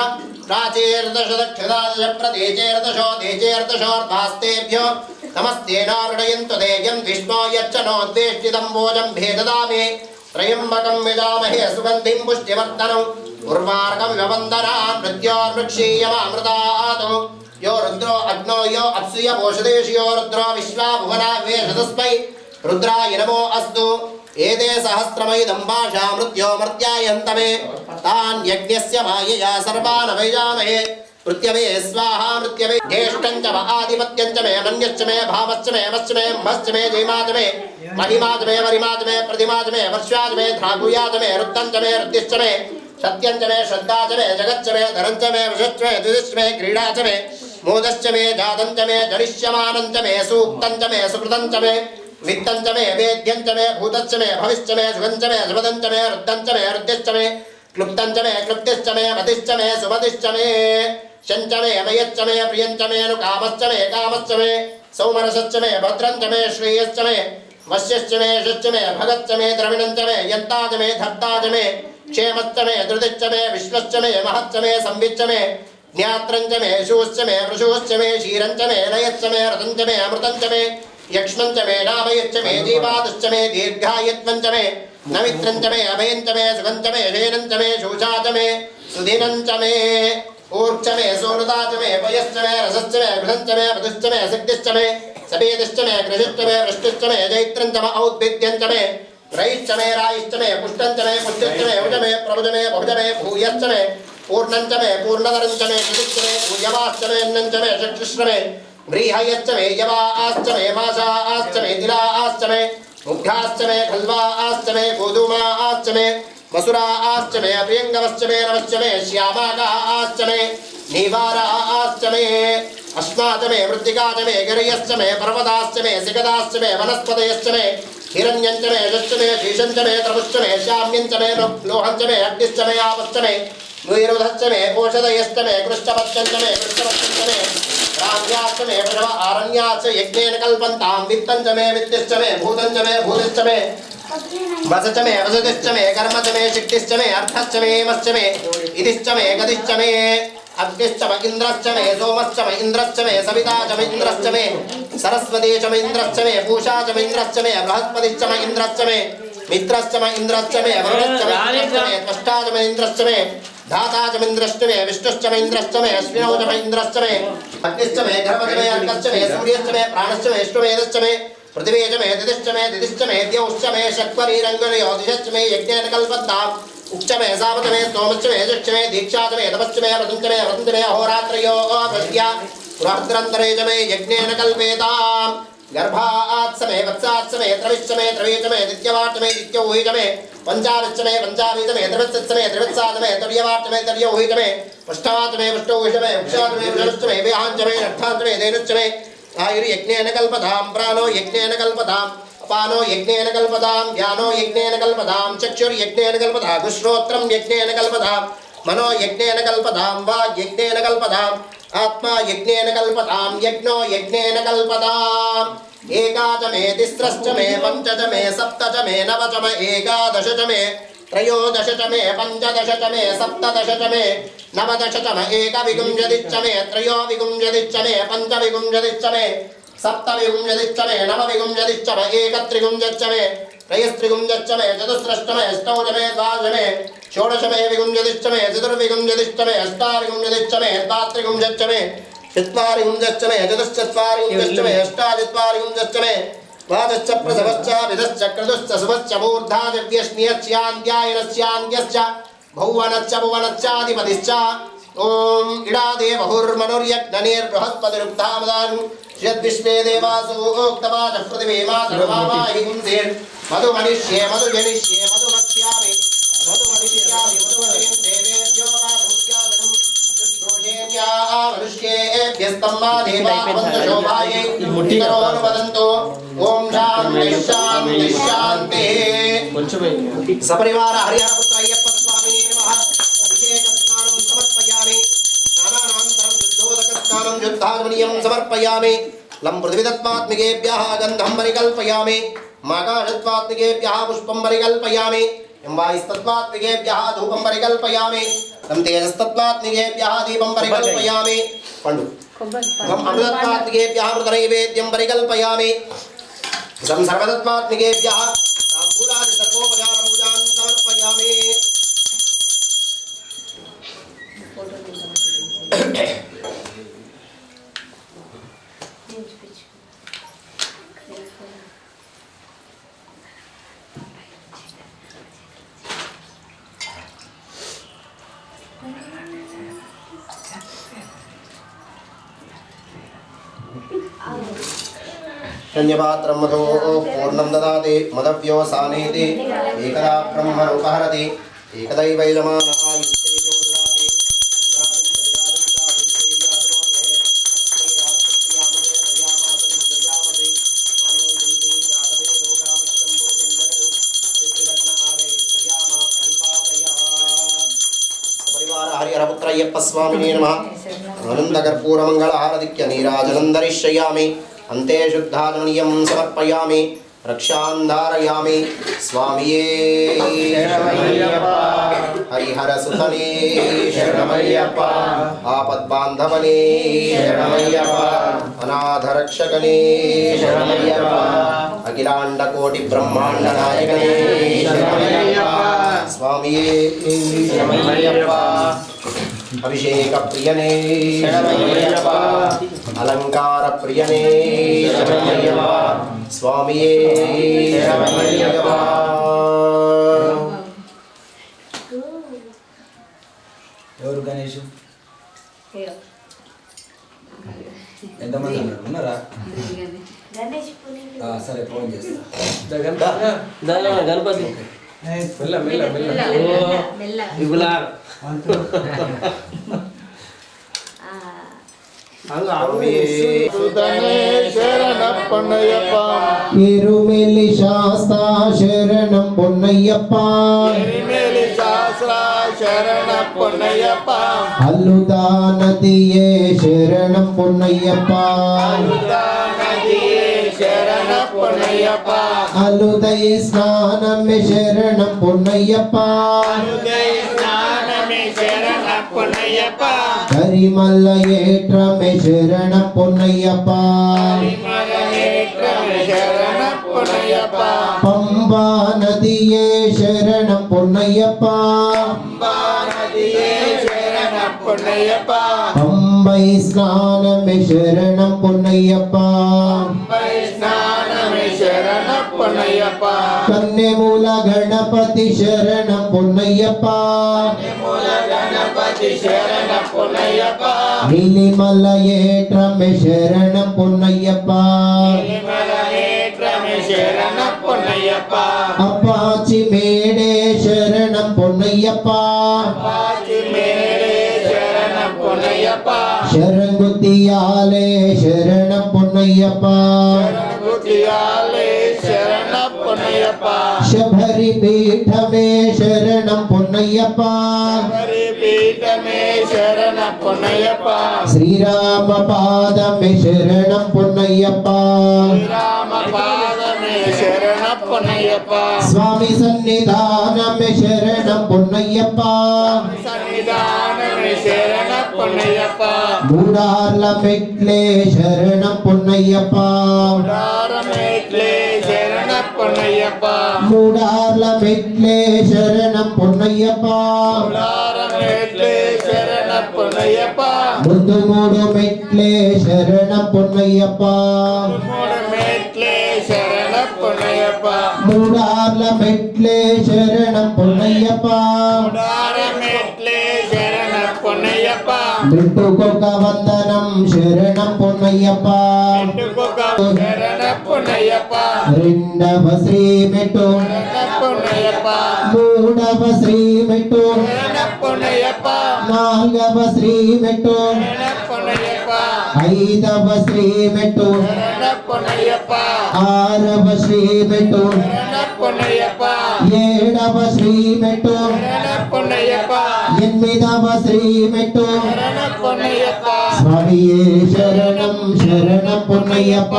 Speaker 2: प्राचीर्दश दक्षिणादश प्रतीचेर्दशो देचेर्दशोर्भास्तेभ्यो नमस्तेनावृणयन्तु देयं विष्णो यच्च नोद्वेष्टितं भोजं भेददामि त्रयम्बकं यजामहे सुगन्धिं पुष्टिवर्धनम् उर्वार्कमिव वन्दनान् मृत्योर्वृक्षीयमामृतात् यो रुद्रो अग्नो यो अप्सुय पोषदेशयो रुद्रो विश्वाभुवना वेषतस्मै रुद्राय नमो अस्तु एते सहस्रमयुधं भाषा मृत्योमर्त्यायन्तमे तान् यज्ञस्य मायया सर्वान् वैजामहे मृत्यवे स्वाहा मृत्यवे ज्येष्ठं च आधिपत्यं च मे मन्यश्च मे भावश्च मे मश्च मे महश्च मे जयमाच मे महिमाच मे वरिमाच मे प्रतिमाच मे वर्ष्वाच मे ध्रागुयाच मे रुद्धं च मे रुद्धिश्च मे सत्यं च मे श्रद्धा च मे जगच्च मे धनं च मे वशश्च मे दुदिश्च मे क्रीडा च मे मोदश्च मे जातं च मे जनिष्यमानं च मे सूक्तं च मे सुकृतं च मे वित्तं च मे वेद्यं च मे भूतश्च मे भविश्च मे सुगं च मे सुपदं च मे रुद्धं च मे रुद्धिश्च मे क्लुप्तं च मे क्लुप्तिश्च मे मतिश्च मे सुमतिश्च मे शञ्च मे मयच्च मे प्रियञ्च मे नुकामश्च मे कामश्च मे सौमनसश्च मे भद्रञ्च मे श्रेयश्च मे वश्यश्च मे यशश्च मे भगच्च मे द्रविणञ्च मे यन्ताच मे धर्ताच मे क्षेमश्च मे धृतिश्च मे विश्वश्च मे महच्च मे संविच्च मे ज्ञात्रञ्च मे यशोश्च मे वृषोश्च मे क्षीरञ्च मे लयच्च मे रतञ्च मे अमृतञ्च मे यक्ष्मञ्च मे नामयच्च मे जीवादश्च मे दीर्घायत्वञ्च मे नमित्रञ्च मे अभयञ्च मे सुगञ्च मे शयनञ्च मे शोषा च मे सुदिनञ्च मे ऊर्च मे सोनदा च मे पयश्च मे रसश्च मे घृतञ्च मे मधुश्च मे सिद्धिश्च मे सपेदश्च मे कृषिश्च मे वृष्टिश्च मे जैत्रञ्च मे औद्भिद्यञ्च मे रयिश्च मे रायिश्च मे पुष्टञ्च मे पुष्टिश्च मे उज मे प्रभुज मे बहुज मे भूयश्च मे पूर्णञ्च मे पूर्णधरञ्च मे कृतिश्च मे भूयवाश्च मे अन्नञ्च मे चक्षुश्च मे व्रीहयश्च मे यवाश्च मे मासाश्च मे तिलाश्च मे मुग्धाश्च मे खल्वाश्च मे गोधूमाश्च मे वसुराश्च मे प्रियङ्गवश्च मे नवश्च मे श्यामाकाश्च मे नीवाराश्च मे अश्वाच मे मृत्तिकाच मे गिरयश्च मे पर्वताश्च मे सिकदाश्च मे वनस्पतयश्च मे हिरण्यञ्च मे यश्च मे शीशञ्च मे त्रमुश्च मे श्याम्यञ्च मे लोहञ्च मे अग्निश्च मे आपश्च मे वीरुधश्च मे ओषधयश्च मे कृष्णपत्यञ्च मे कृष्णपत्यञ्च मे राम्याश्च मे पशव आरण्याश्च यज्ञेन कल्पन्तां वित्तञ्च मे वित्तिश्च मे भूतञ्च मे भूतिश्च मे वसच मे वसतिश्च मे कर्मच मे शक्तिश्च मे अर्थश्च मे मश्च मे इतिश्च मे गतिश्च मे अग्निश्च मे इन्द्रश्च मे सोमश्च मे इन्द्रश्च मे सविता च मे इन्द्रश्च मे सरस्वती च मे इन्द्रश्च मे पूषा च मे इन्द्रश्च मे बृहस्पतिश्च मे इन्द्रश्च मे मित्रश्च मे इन्द्रश्च मे वरुणश्च मे इन्द्रश्च मे त्वष्टा च मे इन्द्रश्च मे धाता च मे इन्द्रश्च मे विष्णुश्च मे इन्द्रश्च मे अश्विनौ च मे इन्द्रश्च मे अग्निश्च मे गर्भश्च मे अर्कश्च मे सूर्यश्च मे प्राणश्च मे अश्वमेधश्च मे पृथिवी च मे दिदिश्च मे दिदिश्च मे द्यौश्च मे शक्वरीरङ्गनयो दिशश्च मे यज्ञेन कल्पन्ताम् उच्च मे सामच मे स्तोमश्च मे यजश्च मे दीक्षा च मे तपश्च मे व्रतञ्च मे व्रतञ्च मे अहोरात्रयो प्रत्या पुराद्रन्तरे च मे यज्ञेन कल्पेताम् गर्भात् च मे वत्सात् च मे त्रविश्च मे त्रवी च मे दित्यवाट् मे दित्यौहि च मे पञ्चाविश्च मे पञ्चावी च मे त्रिवत्सश्च मे त्रिवत्सा च मे तर्यवाट् मे तर्यौहि च मे पुष्टवात् मे पुष्टौहि च मे उक्षात् मे वृषश्च मे व्याहाञ्च मे रक्षाञ्च मे धेनुश्च मे आयुर्यज्ञेन कल्पतां प्राणो यज्ञेन कल्पताम् अपानो यज्ञेन कल्पतां व्यानो यज्ञेन कल्पतां चक्षुर्यज्ञेन कल्पतां श्रोत्रं यज्ञेन कल्पतां मनो यज्ञेन कल्पतां वाग् यज्ञेन कल्पतां आत्मा यज्ञेन कल्पतां यज्ञो यज्ञेन कल्पताम् एकाच मे तिस्रश्च मे पञ्च च मे सप्त च मे नव च मे एकादश च मे त्रयोदश च मे पञ्चदश च मे सप्तदश च मे नवदश च मे एकविंशतिश्च मे त्रयोविंशतिश्च मे पञ्चविंशतिश्च मे सप्तविंशतिश्च मे नवविंशतिश्च मे एकत्रिंशच्च मे त्रयस्त्रिंशच्च मे चतुस्रश्च मे अष्टौ च मे द्वादश मे षोडश मे विंशतिश्च मे चतुर्विंशतिश्च मे अष्टाविंशतिश्च मे द्वात्रिंशच्च मे चत्वारिंशच्च मे चतुश्चत्वारिंशच्च मे अष्टाचत्वारिंशच्च मे द्वादश्च प्रसवश्च विदश्च क्रतुश्च शुभश्च मूर्धा दिव्यश्नियस्यान्द्यायनस्यान्द्यश्च भुवनश्च भुवनश्चाधिपतिश्च ॐ इडादे बहुर्मनुर्यज्ञनिर्बृहस्पतिरुक्तामदान् यद्विश्वे देवासु उक्तवाचः पृथिवी मातर्वामाहि पुंसेन् मधुमनिष्ये मधुजनिष्ये मधुमक्ष्यामि मधुमनिष्यामि मधुमनिं देवेभ्यो मातमुद्यादनं मनुष्येभ्यस्तम्मा देवा वन्दशोभायै इतरोन् वदन्तु ॐ शान्तिः शान्तिः शान्तिः सपरिवार हरिहरपुत्र अय्यप्प स्वामिने नमः अभिषेकस्नानं समर्पयामि स्नानानन्तरं शुद्धोदकस्नानं शुद्धाग्नियं समर्पयामि लं पृथ्वीतत्त्वात्मिकेभ्यः गन्धं परिकल्पयामि माकाशत्वात्मिकेभ्यः पुष्पं परिकल्पयामि वायुस्तत्त्वात्मिकेभ्यः धूपं परिकल्पयामि लं तेजस्तत्त्वात्मिकेभ्यः दीपं परिकल्पयामि पंडु अमृतत्वात्मिकेभ्यः अमृतनैवेद्यं परिकल्पयामि सर्वतत्त्वात्मिकेभ्यः ताम्बूलादि सर्वोपचारपूजां समर्पयामि शून्यपात्रं मधो पूर्णं ददाति मदव्योसानेति एकदा ब्रह्मणोपहरति एकदैवैलमान आयुस्तेजो ददाति परिवार हरिहरपुत्र अय्यप्प स्वामिने नमः आनन्दकर्पूरमङ्गलहारदिक्य नीराजनं दरिष्यामि अन्ते शुद्धात्मनियं समर्पयामि रक्षां धारयामि स्वामिये हरिहरसुतने शरणमय्यप्प आपद्बान्धवने शरणमय्यप्प अनाथरक्षकने शरणमय्यप्प अखिलाण्डकोटिब्रह्माण्डनायकने शरणमय्यप्प स्वामिये शरणमय्यप्प अभिषेक प्रियने शरणमय्यप्प अलंकार प्रियने शरणमय्यप्प स्वामिये शरणमय्यप्प
Speaker 3: ఎవరు గణేష్ ఎంతమంది ఉన్నారా సరే ఫోన్ చేస్తా
Speaker 4: గణపతి మెల్ల మెల్ల మెల్ల ఇగులార్
Speaker 1: ఎరుమెల్లి శాస్తా శరణం పొన్నయ్యప్ప అల్లుదా నదియే శరణం పొన్నయ్యప్ప అలుదై స్నానమే శరణం పొన్నయ్యప్ప కరిమల్ల ఏట్రమే శరణం పొన్నయ్యప్ప పంబా నదియే శరణం పొన్నయ్యప్ప పంబై స్నానమే శరణం పొన్నయ్యప్ప కన్నెమూల గణపతి శరణం పొన్నయ్యప్ప నీలిమల ఏట్రమే శరణం పొన్నయ్యప్ప అపాచి మేడే శరణం పొన్నయ్యప్ప శరణగుతియాలే శరణం పొన్నయ్యప్ప
Speaker 5: పొన్నయ్యప్ప
Speaker 1: శబరి పీఠమే శరణం పొన్నయ్యప్ప
Speaker 5: శబరి పీఠమే శరణ పొన్నయ్యప్ప
Speaker 1: శ్రీరామ పాదమే శరణం పొన్నయ్యప్ప
Speaker 5: రామ పాదమే శరణ పొన్నయ్యప్ప
Speaker 1: స్వామి సన్నిధానమే శరణం పొన్నయ్యప్ప
Speaker 5: సన్నిధానమే శరణ పొన్నయ్యప్ప
Speaker 1: మూడార్ల మెట్లే శరణం పొన్నయ్యప్ప
Speaker 5: దారమేట్లే శరణ పొన్నయ్యప్ప
Speaker 1: మూడార్ల మెట్లే శరణం పొన్నయ్యప్ప
Speaker 5: దారమేట్లే శరణ పొన్నయ్యప్ప
Speaker 1: ముందు మూడు మెట్లే శరణం పొన్నయ్యప్ప
Speaker 5: మూడు మెట్లే శరణ పొన్నయ్యప్ప
Speaker 1: మూడార్ల మెట్లే శరణం పొన్నయ్యప్ప
Speaker 5: దారమేట్లే శరణ పొన్నయ్యప్ప
Speaker 1: నిండుకొక వందనం శరణం పొన్నయ్యప్ప
Speaker 5: ఇంటికొక శరణ పొన్నయ్యప్ప
Speaker 1: రెండవ శ్రీ మెట్టు
Speaker 5: శరణ పొన్నయ్యప్ప
Speaker 1: మూడవ శ్రీ మెట్టు
Speaker 5: శరణ పొన్నయ్యప్ప
Speaker 1: నాలుగవ శ్రీ మెట్టు
Speaker 5: శరణ పొన్నయ్యప్ప
Speaker 1: ఐదవ శ్రీ మెట్టు
Speaker 5: శరణ పొన్నయ్యప్ప
Speaker 1: ఆరవ శ్రీ మెట్టు
Speaker 5: శరణ పొన్నయ్యప్ప
Speaker 1: ఏడవ శ్రీ మెట్టు
Speaker 5: శరణ పొన్నయ్యప్ప
Speaker 1: ఎనిమిదవ శ్రీ మెట్టు
Speaker 5: శరణ పొన్నయ్యప్ప
Speaker 1: స్వామియే శరణం శరణం పొన్నయ్యప్ప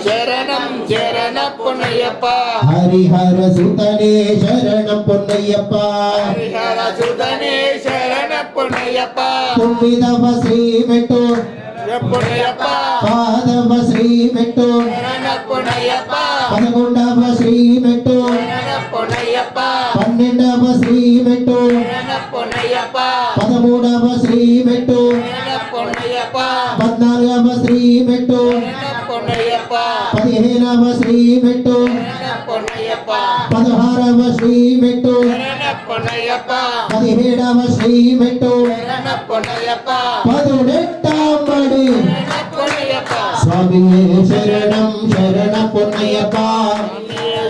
Speaker 5: శరణం శరణ పొన్నయ్యప్ప
Speaker 1: హరిహర సుతనే శరణం పొన్నయ్యప్ప
Speaker 5: హరిహర సుధనే శరణ పొన్నయ్యప్ప
Speaker 1: తొమ్మిదవ శ్రీ మెట్టు
Speaker 5: పొన్నయ్యప్ప
Speaker 1: పాదవ శ్రీ మెట్టు
Speaker 5: శరణ పొన్నయ్యప్ప
Speaker 1: 11వ శ్రీ మెట్టు
Speaker 5: శరణ పొన్నయ్యప్ప
Speaker 1: 12వ శ్రీ మెట్టు
Speaker 5: శరణ పొన్నయ్యప్ప
Speaker 1: 13వ శ్రీ మెట్టు
Speaker 5: శరణ పొన్నయ్యప్ప
Speaker 1: 14వ శ్రీ మెట్టు
Speaker 5: శరణ పొన్నయ్యప్ప
Speaker 1: 15వ శ్రీ మెట్టు
Speaker 5: శరణ పొన్నయ్యప్ప
Speaker 1: 16వ శ్రీ మెట్టు
Speaker 5: శరణ పొన్నయ్యప్ప
Speaker 1: 17వ శ్రీ మెట్టు
Speaker 5: శరణ పొన్నయ్యప్ప
Speaker 1: 18వ
Speaker 5: శరణ పొన్నయ్యప్ప
Speaker 1: స్వామియే శరణం శరణం పొన్నయ్యప్ప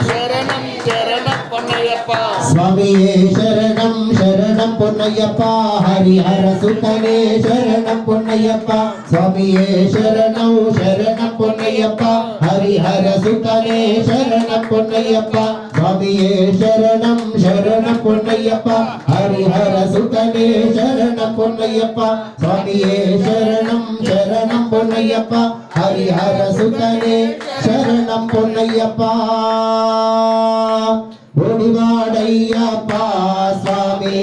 Speaker 5: శరణం శరణ పొన్నయ్యప్ప
Speaker 1: స్వామియే శరణం శరణం పొన్నయ్యప్ప హరిహర సుతనే శరణం పొన్నయ్యప్ప స్వామియే శరణం శరణం పొన్నయ్యప్ప హరిహర సుతనే శరణం పొన్నయ్యప్ప స్వామియే శరణం శరణం పొన్నయ్యప్ప హరిహర సుతనే శరణం పొన్నయ్యప్ప స్వామియే శరణం శరణం పొన్నయ్యప్ప హరిహర సుతనే శరణం పొన్నయ్యప్ప ఓడివాడయ్యప్ప స్వామి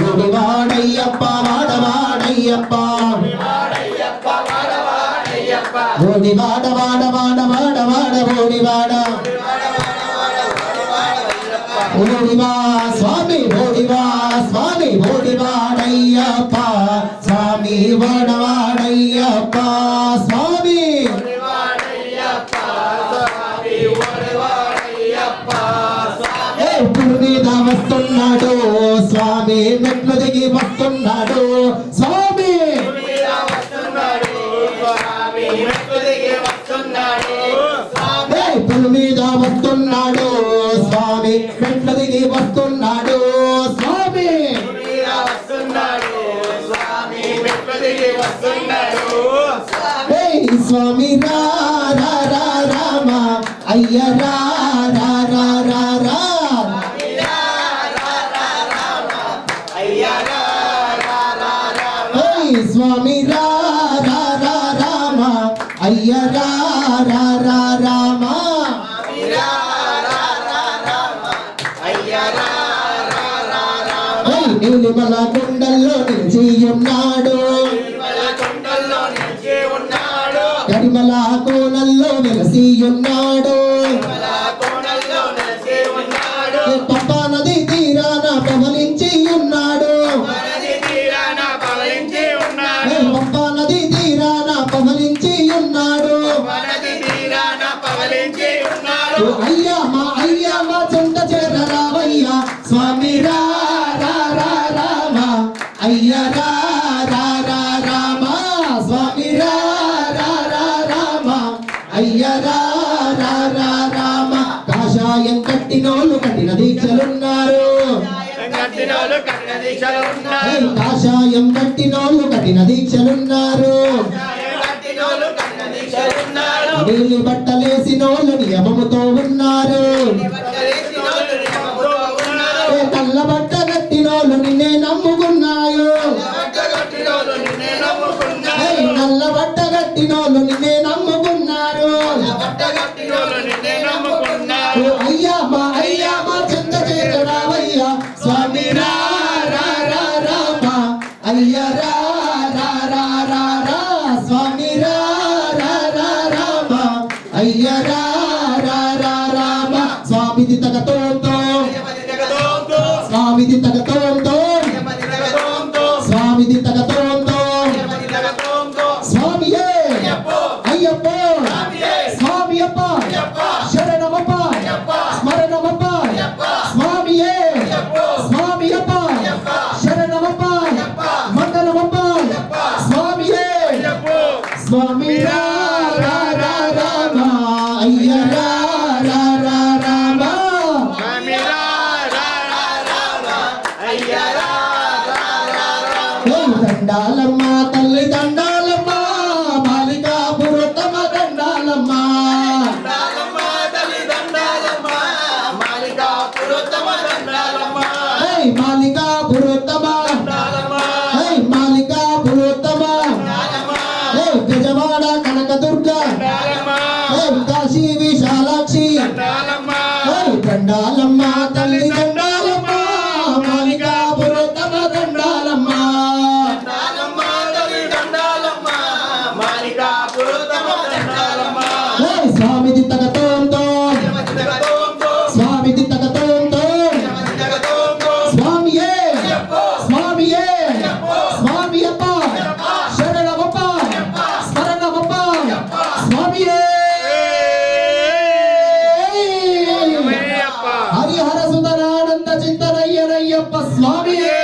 Speaker 1: ఓడివాడయ్యప్ప వాడవాడయ్యప్ప ఓడివాడ వాడ వాడ వాడ వాడ ఓడివాడ ఓడివా స్వామి ఓడివా స్వామి ఓడివాడయ్యప్ప స్వామి ఓడవాడయ్యప్ప స్వామి పురు మీద వస్తున్నాడు స్వామి మెట్లు దిగి వస్తున్నాడు స్వామి పురు మీద వస్తున్నాడు స్వామి మెట్లు దిగి వస్తున్నాడు స్వామి స్వామి రా రా రా రామ అయ్య రా రా రా రా రా స్వామి రా రా రా రామ అయ్య రా రా రా రామ నీలిమల కొండల్లో నిలిచి ఉన్నాడు కరిమల కోనల్లో వెలసి ఉన్నాడు పప్పా నది తీరాన పవలించి ఉన్నాడు పప్పా నది తీరాన పవలించి ఉన్నాడు అయ్యా మా చెంత చేర రావయ్యా స్వామి రా రా రా రామ అయ్య రా రా రా రామ స్వామి రా రా రా రామ అయ్య రా రా రా రామ కాషాయం కట్టినోళ్ళు కఠిన దీక్షలున్నారు కాషాయం కట్టినోళ్ళు కఠిన దీక్షలున్నారు నీలి బట్టలేసినోళ్ళు నల్ల బట్ట కట్టినోళ్ళు నిన్నే నమ్ముకున్నారు ఓ అయ్యా మా చెంత చేరావయ్యా స్వామి రా రా రా రామ అయ్యా రా రా రా రా రా స్వామి రా రా రా రామ అయ్యా రా రా రా రామ స్వామిది తగతోంతో స్వామిది తగతోంతో స్వామిది తగతోంతో స్వామియే అయ్యప్ప స్వామియప్ప శరణమప్ప స్మరణమప్ప స్వామియే స్వామియప్ప శరణమప్ప మంగళమప్ప స్వామియే స్వామి రా రా రా రామ అయ్య రా రా రా రామ దండాలమ్మ తల్లి దండాలమ్మ మాలికాపురతమ దండాలమ్మ మాలికాపురతమ మాలికాపురతమ గజవాడ కనకదుర్గ కాశీ విశాలాక్షి దండాలమ్మ తల్లి దండాలమ్మ మాలికాపురతమ దండాలమ్మ స్వామిది తగతోంతో స్వామిది తగతోంతో స్వామియే స్వామియే స్వామియప్ప శరణమప్ప స్మరణమప్ప స్వామియే హరిహర సుందరానంద చింతనయ్యనయ్యప్ప స్వామియే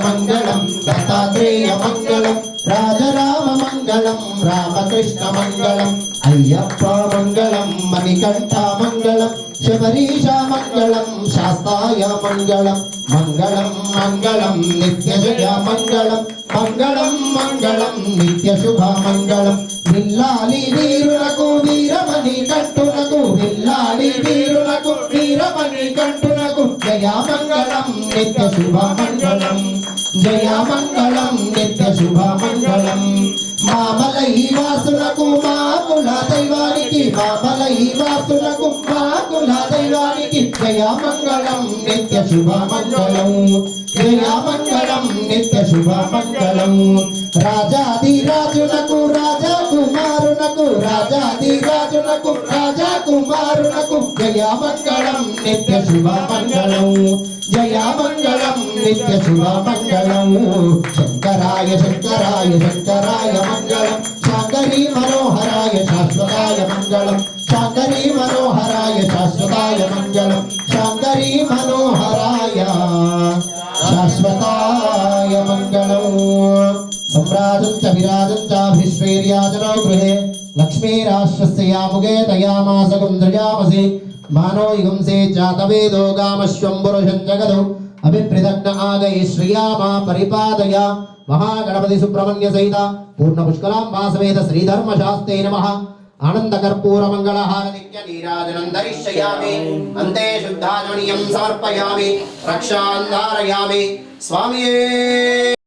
Speaker 1: మంగళం దత్తాత్రేయ మంగళం రాజరామ మంగళం రామకృష్ణ మంగళం అయ్యప్ప మంగళం మణికంఠ మంగళం శబరీష మంగళం శాస్తాయ మంగళం మంగళం మంగళం నిత్యజయ మంగళం మంగళం మంగళం నిత్యశుభ మంగళం విల్లాలి వీరులకు వీరమణి కంటునకు విల్లాలి వీరులకు వీరమణి కంటునకు జయ మంగళం నిత్య శుభ మంగళం జయ మంగళం నిత్య శుభ మంగళం మామలై వాసులకు మాకుల దైవానికి మామలై వాసులకు మాకుల దైవానికి జయ మంగళం నిత్య శుభ మంగళం జయ మంగళం నిత్య శుభ మంగళం రాజాదిరాజునకు రాజా కుమారునకు రాజాదిరాజునకు రాజా కుమారునకు జయ మంగళం నిత్య శుభ మంగళం జయ మంగళం నిత్య శుభ మంగళం శంకరాయ శంకరాయ శంకరాయ మంగళం శాంకరీ మనోహరాయ శాశ్వతాయ మంగళం శాంకరీ మనోహరాయ శాశ్వతాయ మంగళం శాంకరీ మనోహరాయ శాశ్వతాయ మంగళం सम्राजं च विराजं च विश्वेर्याजनो गृहे लक्ष्मीराष्ट्रस्य यामुगे तयामासगं दृजामसि मानो युगंसे जातवेदो गामश्वं पुरुषं जगदो अभिप्रदग्न आगये श्रियामा परिपादय महागणपति सुब्रह्मण्य सहित पूर्ण पुष्कलां समेत श्रीधर्मशास्त्रे नमः आनंद कर्पूर मंगलहारतिक्य नीराजनं दरिष्यामि अन्ते शुद्धाजनीयं समर्पयामि रक्षां धारयामि स्वामिये।